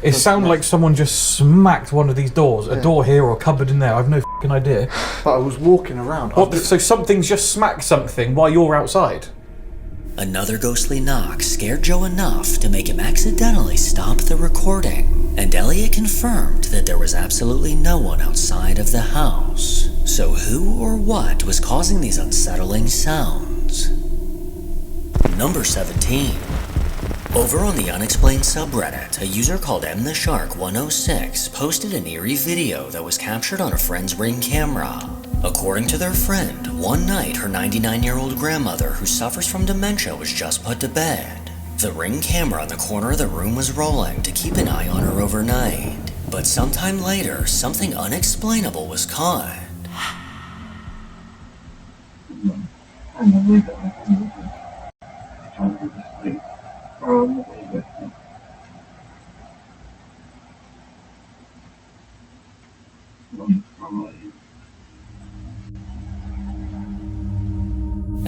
It sounded like someone just smacked one of these doors. A door here or a cupboard in there. I've no f***ing idea. But I was walking around. So something's just smacked something while you're outside? Another ghostly knock scared Joe enough to make him accidentally stop the recording, and Elliot confirmed that there was absolutely no one outside of the house. So who or what was causing these unsettling sounds? Number 17. Over on the unexplained subreddit, a user called mtheshark106 posted an eerie video that was captured on a friend's Ring camera. According to their friend, one night her 99-year-old grandmother who suffers from dementia was just put to bed. The Ring camera in the corner of the room was rolling to keep an eye on her overnight. But sometime later, something unexplainable was caught.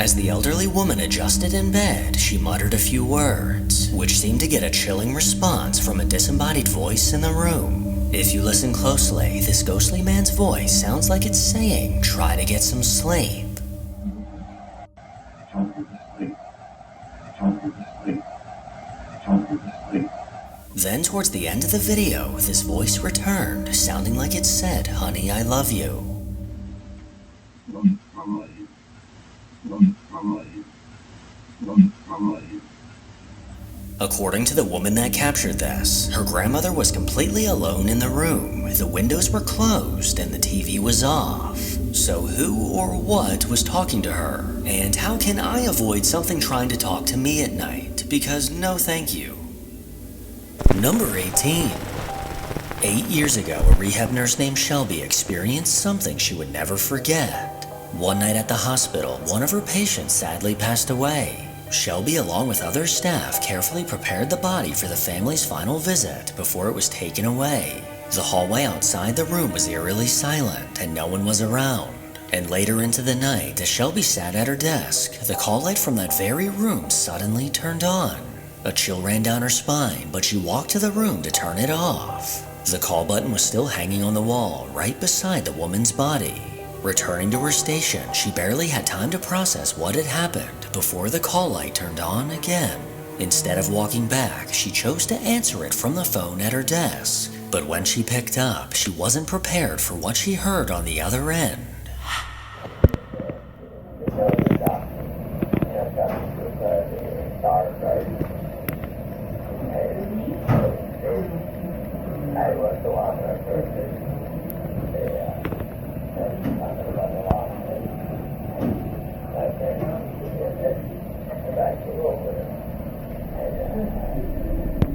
As the elderly woman adjusted in bed, she muttered a few words, which seemed to get a chilling response from a disembodied voice in the room. If you listen closely, this ghostly man's voice sounds like it's saying, "Try to get some sleep." Then towards the end of the video, this voice returned, sounding like it said, "Honey, I love you." According to the woman that captured this, her grandmother was completely alone in the room, the windows were closed, and the TV was off. So who or what was talking to her? And how can I avoid something trying to talk to me at night? Because no thank you. Number 18. 8 years ago, a rehab nurse named Shelby experienced something she would never forget. One night at the hospital, one of her patients sadly passed away. Shelby, along with other staff, carefully prepared the body for the family's final visit before it was taken away. The hallway outside the room was eerily silent and no one was around. And later into the night, as Shelby sat at her desk, the call light from that very room suddenly turned on. A chill ran down her spine, but she walked to the room to turn it off. The call button was still hanging on the wall, right beside the woman's body. Returning to her station, she barely had time to process what had happened before the call light turned on again. Instead of walking back, she chose to answer it from the phone at her desk. But when she picked up, she wasn't prepared for what she heard on the other end.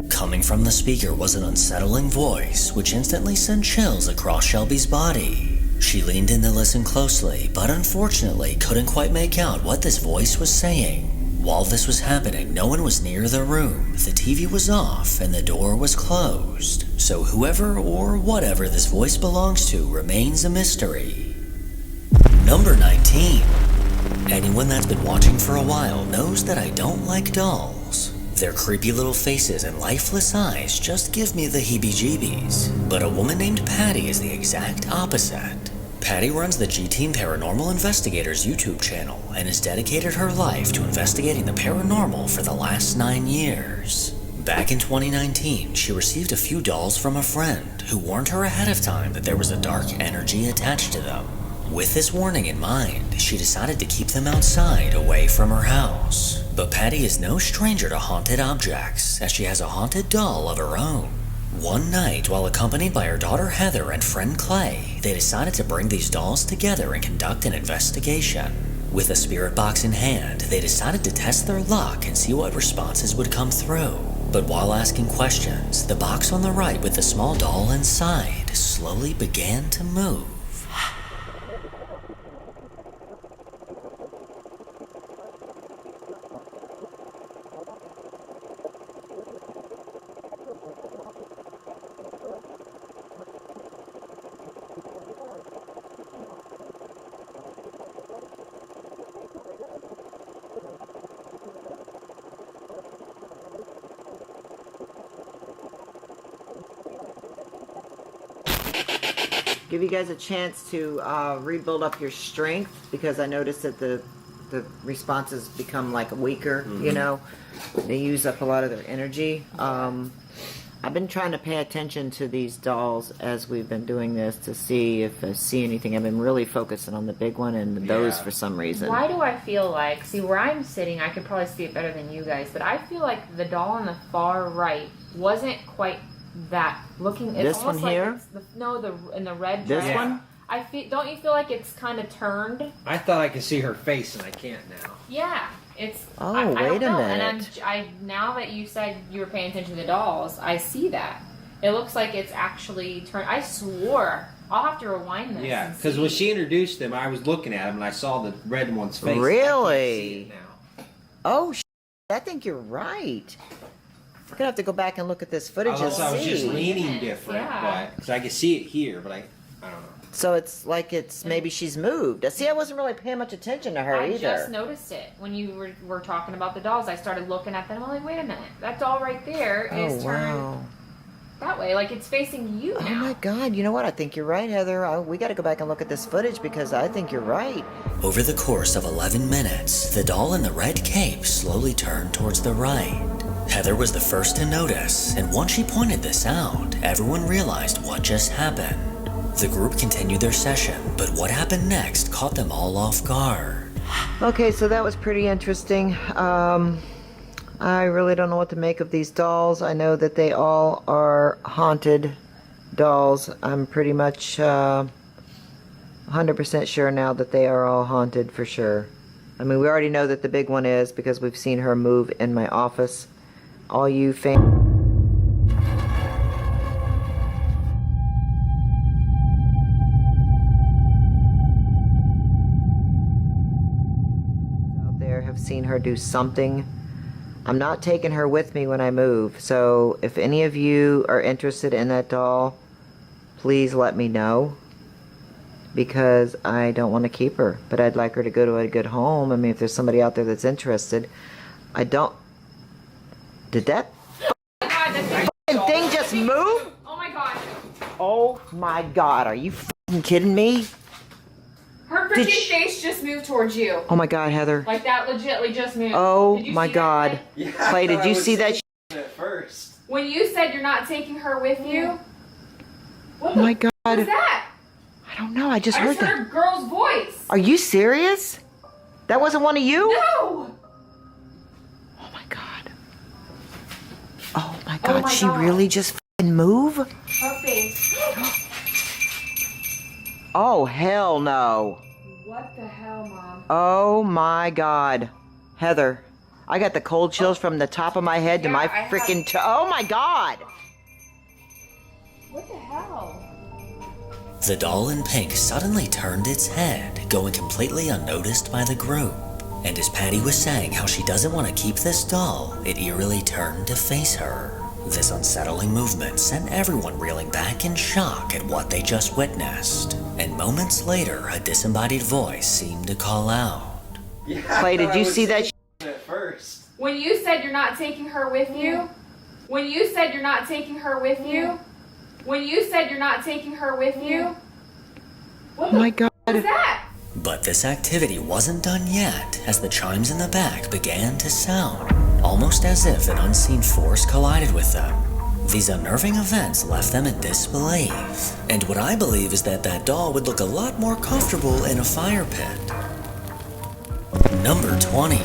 Coming from the speaker was an unsettling voice, which instantly sent chills across Shelby's body. She leaned in to listen closely, but unfortunately couldn't quite make out what this voice was saying. While this was happening, no one was near the room, the TV was off, and the door was closed. So whoever or whatever this voice belongs to remains a mystery. Number 19. Anyone that's been watching for a while knows that I don't like dolls. Their creepy little faces and lifeless eyes just give me the heebie-jeebies. But a woman named Patty is the exact opposite. Patty runs the G-Team Paranormal Investigators YouTube channel and has dedicated her life to investigating the paranormal for the last 9 years. Back in 2019, she received a few dolls from a friend who warned her ahead of time that there was a dark energy attached to them. With this warning in mind, she decided to keep them outside, away from her house. But Patty is no stranger to haunted objects, as she has a haunted doll of her own. One night, while accompanied by her daughter Heather and friend Clay, they decided to bring these dolls together and conduct an investigation. With a spirit box in hand, they decided to test their luck and see what responses would come through. But while asking questions, the box on the right with the small doll inside slowly began to move. Give you guys a chance to rebuild up your strength, because I noticed that the responses become like weaker, you know. They use up a lot of their energy. I've been trying to pay attention to these dolls as we've been doing this to see if I see anything. I've been really focusing on the big one and those for some reason. Why do I feel like, see where I'm sitting, I could probably see it better than you guys, but I feel like the doll on the far right wasn't quite that looking. It's this almost one here? Like in the red This dress. one? I feel. Don't you feel like it's kind of turned? I thought I could see her face, and I can't now. Yeah, it's. Oh, I wait don't a know. minute. And now that you said you were paying attention to the dolls, I see that. It looks like it's actually turned. I swore. I'll have to rewind this. Yeah, because when she introduced them, I was looking at them, and I saw the red one's face. Really? I can't see it now. Oh, I think you're right. I'm gonna have to go back and look at this footage and Unless I was just see. leaning different, Yeah. but because I could see it here, but I don't know. So it's like maybe she's moved. See, I wasn't really paying much attention to her I either. just noticed it when you were talking about the dolls. I started looking at them. I'm like, wait a minute, that doll right there is turned that way, like it's facing you now. Oh my God! You know what? I think you're right, Heather. We got to go back and look at this footage because I think you're right. Over the course of 11 minutes, the doll in the red cape slowly turned towards the right. Heather was the first to notice, and once she pointed this out, everyone realized what just happened. The group continued their session, but what happened next caught them all off guard. Okay, so that was pretty interesting. I really don't know what to make of these dolls. I know that they all are haunted dolls. I'm pretty much 100% sure now that they are all haunted for sure. I mean, we already know that the big one is because we've seen her move in my office. All you fans out there have seen her do something. I'm not taking her with me when I move, so if any of you are interested in that doll, please let me know, because I don't want to keep her, but I'd like her to go to a good home. I mean, if there's somebody out there that's interested. I don't... Did that fucking thing just move? Oh my God. Oh my God, are you fucking kidding me? Her freaking face just moved towards you. Oh my God, Heather. Like that legitly just moved. Oh Did you my see God. that? Yeah, Clay, did you see that? at first? When you said you're not taking her with you, what Oh my God. was that? I don't know, I just I heard just that. heard a girl's voice. Are you serious? That wasn't one of you? No. Oh my God. Oh my God, my she God. really just fucking move? Her face. Oh, hell no. What the hell, Mom? Oh my God. Heather, I got the cold chills from the top of my head to Yeah, my I have- freaking toe. Oh my God. What the hell? The doll in pink suddenly turned its head, going completely unnoticed by the group. And as Patty was saying how she doesn't want to keep this doll, it eerily turned to face her. This unsettling movement sent everyone reeling back in shock at what they just witnessed. And moments later, a disembodied voice seemed to call out. Yeah, Clay, did you see that? at first? When you said you're not taking her with you, when you said you're not taking her with you, when you said you're not taking her with you, what Oh my God. was that? But this activity wasn't done yet, as the chimes in the back began to sound, almost as if an unseen force collided with them. These unnerving events left them in disbelief, and what I believe is that that doll would look a lot more comfortable in a fire pit. Number 20.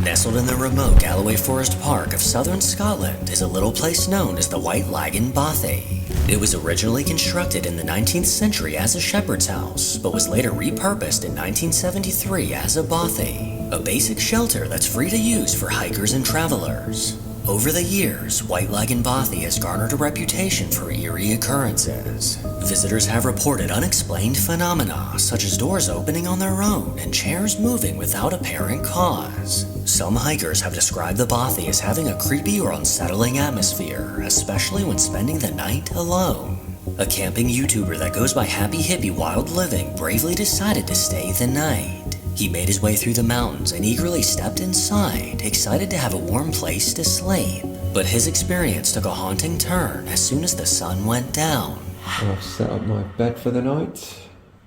Nestled in the remote Galloway Forest Park of southern Scotland is a little place known as the White Lagan Bothy. It was originally constructed in the 19th century as a shepherd's house, but was later repurposed in 1973 as a bothy, a basic shelter that's free to use for hikers and travelers. Over the years, White Lagan Bothy has garnered a reputation for eerie occurrences. Visitors have reported unexplained phenomena, such as doors opening on their own and chairs moving without apparent cause. Some hikers have described the Bothy as having a creepy or unsettling atmosphere, especially when spending the night alone. A camping YouTuber that goes by Happy Hippie Wild Living bravely decided to stay the night. He made his way through the mountains and eagerly stepped inside, excited to have a warm place to sleep. But his experience took a haunting turn as soon as the sun went down. I've set up my bed for the night.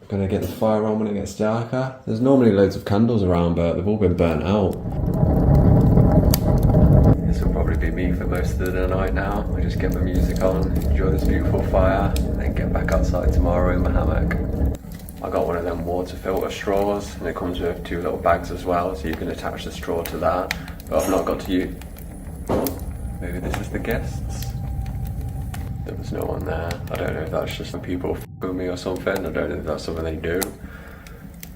Gonna get the fire on when it gets darker. There's normally loads of candles around, but they've all been burnt out. This will probably be me for most of the night now. I just get my music on, enjoy this beautiful fire, and then get back outside tomorrow in my hammock. I got one of them water filter straws, and it comes with 2 little bags as well, so you can attach the straw to that. But I've not got to use. Oh, maybe this is the guests. There was no one there. I don't know if that's just some people f***ing with me or something. I don't know if that's something they do.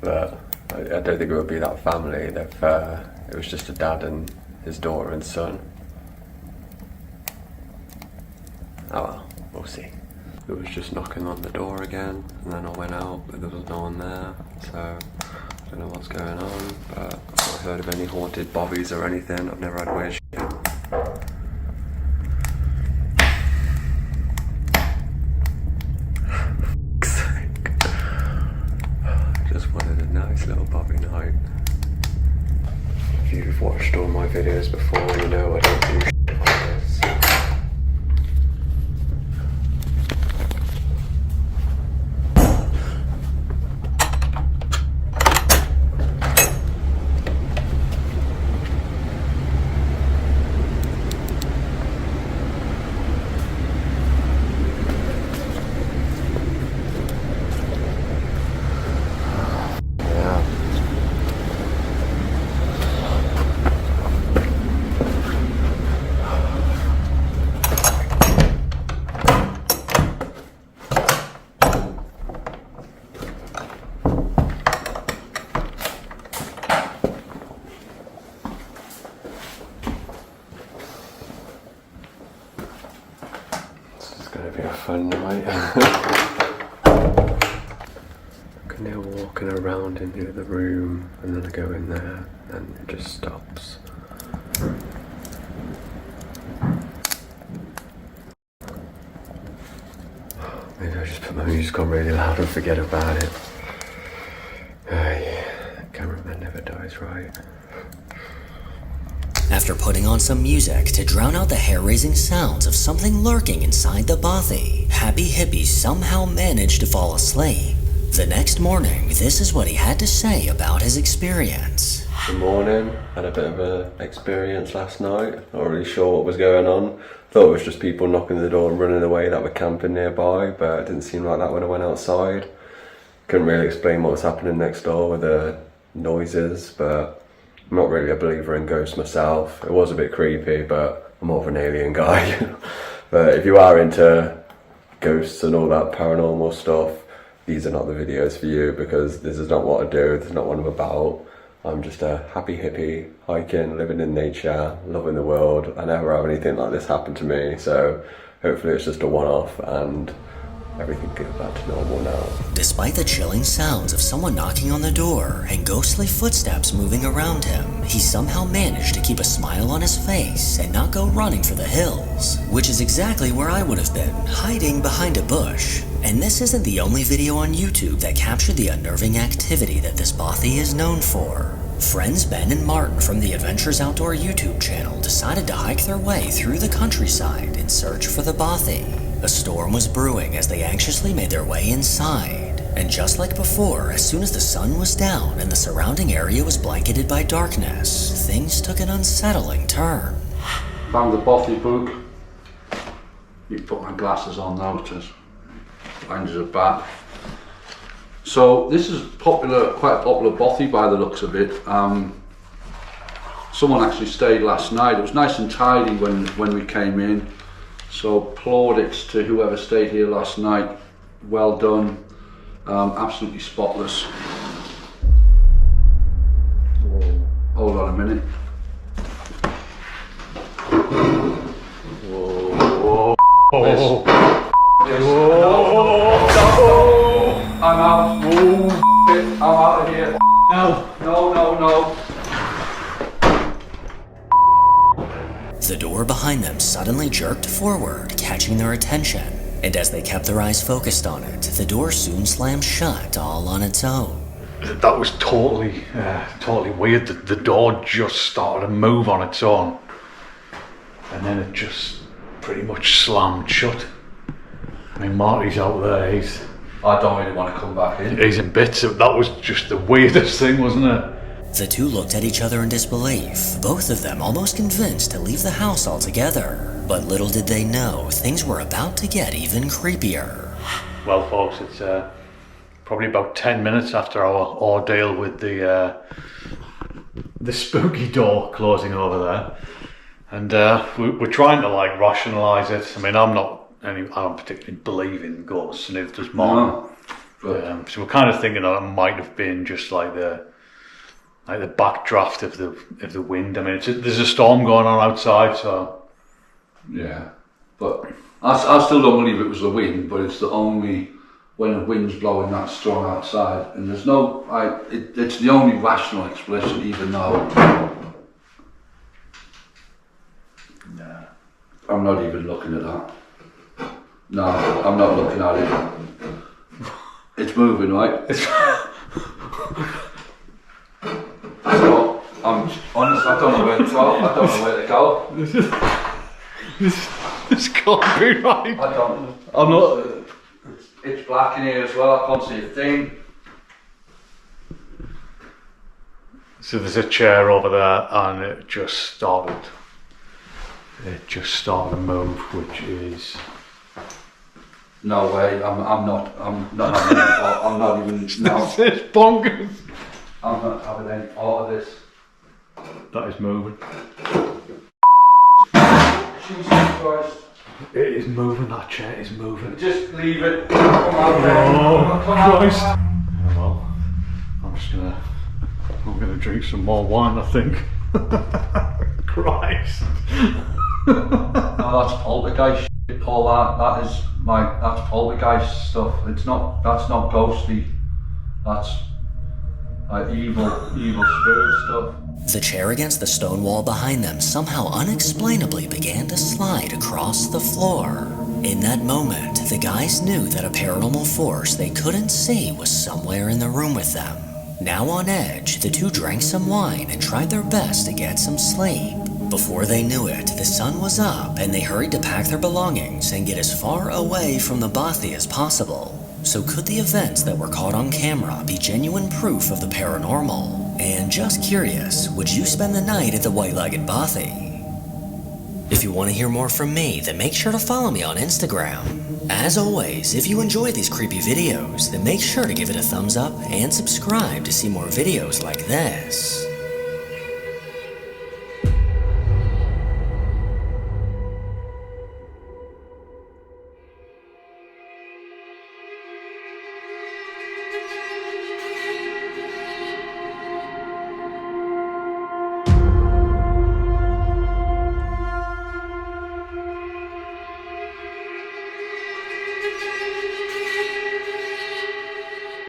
But I don't think it would be that family. If it was just a dad and his daughter and son. Oh well, we'll see. It was just knocking on the door again, and then I went out, but there was no one there. So I don't know what's going on, but I've not heard of any haunted bobbies or anything. I've never had weird shit. If you've watched all my videos before, you know I don't do shit like this. Fun night. I'm now walking around into the room and then I go in there and it just stops. Maybe I just put my music on really loud and forget about it. Cameraman never dies, right? After putting on some music to drown out the hair-raising sounds of something lurking inside the bothy, Happy Hippie somehow managed to fall asleep. The next morning, this is what he had to say about his experience. Good morning. Had a bit of an experience last night. Not really sure what was going on. Thought it was just people knocking the door and running away that were camping nearby, but it didn't seem like that when I went outside. Couldn't really explain what was happening next door with the noises, but I'm not really a believer in ghosts myself. It was a bit creepy, but I'm more of an alien guy. But if you are into ghosts and all that paranormal stuff, these are not the videos for you, because this is not what I do, this is not what I'm about. I'm just a happy hippie, hiking, living in nature, loving the world. I never have anything like this happen to me, so hopefully it's just a one-off and everything goes back to normal now. Despite the chilling sounds of someone knocking on the door and ghostly footsteps moving around him, he somehow managed to keep a smile on his face and not go running for the hills, which is exactly where I would have been, hiding behind a bush. And this isn't the only video on YouTube that captured the unnerving activity that this bothy is known for. Friends Ben and Martin from the Adventures Outdoor YouTube channel decided to hike their way through the countryside in search for the bothy. A storm was brewing as they anxiously made their way inside. And just like before, as soon as the sun was down and the surrounding area was blanketed by darkness, things took an unsettling turn. Found the bothy book. You put my glasses on now to find us a bat. So this is popular, quite a popular bothy by the looks of it. Someone actually stayed last night. It was nice and tidy when we came in. So plaudits to whoever stayed here last night. Well done. Absolutely spotless. Whoa. Hold on a minute. Whoa. Whoa. Whoa. I'm out. Whoa. I'm out of here. No. The door behind them suddenly jerked forward, catching their attention. And as they kept their eyes focused on it, the door soon slammed shut all on its own. That was totally weird. The door just started to move on its own. And then it just pretty much slammed shut. I mean, Marty's out there, I don't really want to come back in. He's in bits. That was just the weirdest thing, wasn't it? The two looked at each other in disbelief, both of them almost convinced to leave the house altogether. But little did they know, things were about to get even creepier. Well, folks, it's probably about 10 minutes after our ordeal with the spooky door closing over there. And we're trying to like rationalise it. I mean, I don't particularly believe in ghosts, and neither does Martin. No. So we're kind of thinking that it might have been just like the backdraft of the wind. I mean, there's a storm going on outside, so yeah. But I still don't believe it was the wind, but it's the only when the wind's blowing that strong outside, and there's no it's the only rational explanation, even though I'm not even looking at that. No, I'm not looking at it. It's moving, right? So, I'm honest, I don't know where to go. I don't know where to go. This can't be right. I don't. I'm not. It's black in here as well. I can't see a thing. So there's a chair over there, and it just started to move, which is No way. I'm not even. No. it's bonkers. I'm not having any part of this. That is moving. Jesus Christ. It is moving. That chair is moving. Just leave it. Come out there. Oh Come out Christ! there. Yeah, well, I'm gonna drink some more wine, I think. Christ! No, that's poltergeist shit, Paul. That's poltergeist stuff. That's not ghostly. That's evil spirit stuff. The chair against the stone wall behind them somehow unexplainably began to slide across the floor. In that moment, the guys knew that a paranormal force they couldn't see was somewhere in the room with them. Now on edge, the two drank some wine and tried their best to get some sleep. Before they knew it, the sun was up and they hurried to pack their belongings and get as far away from the bothy as possible. So could the events that were caught on camera be genuine proof of the paranormal? And just curious, would you spend the night at the White-Legged Bothy? If you want to hear more from me, then make sure to follow me on Instagram. As always, if you enjoy these creepy videos, then make sure to give it a thumbs up and subscribe to see more videos like this.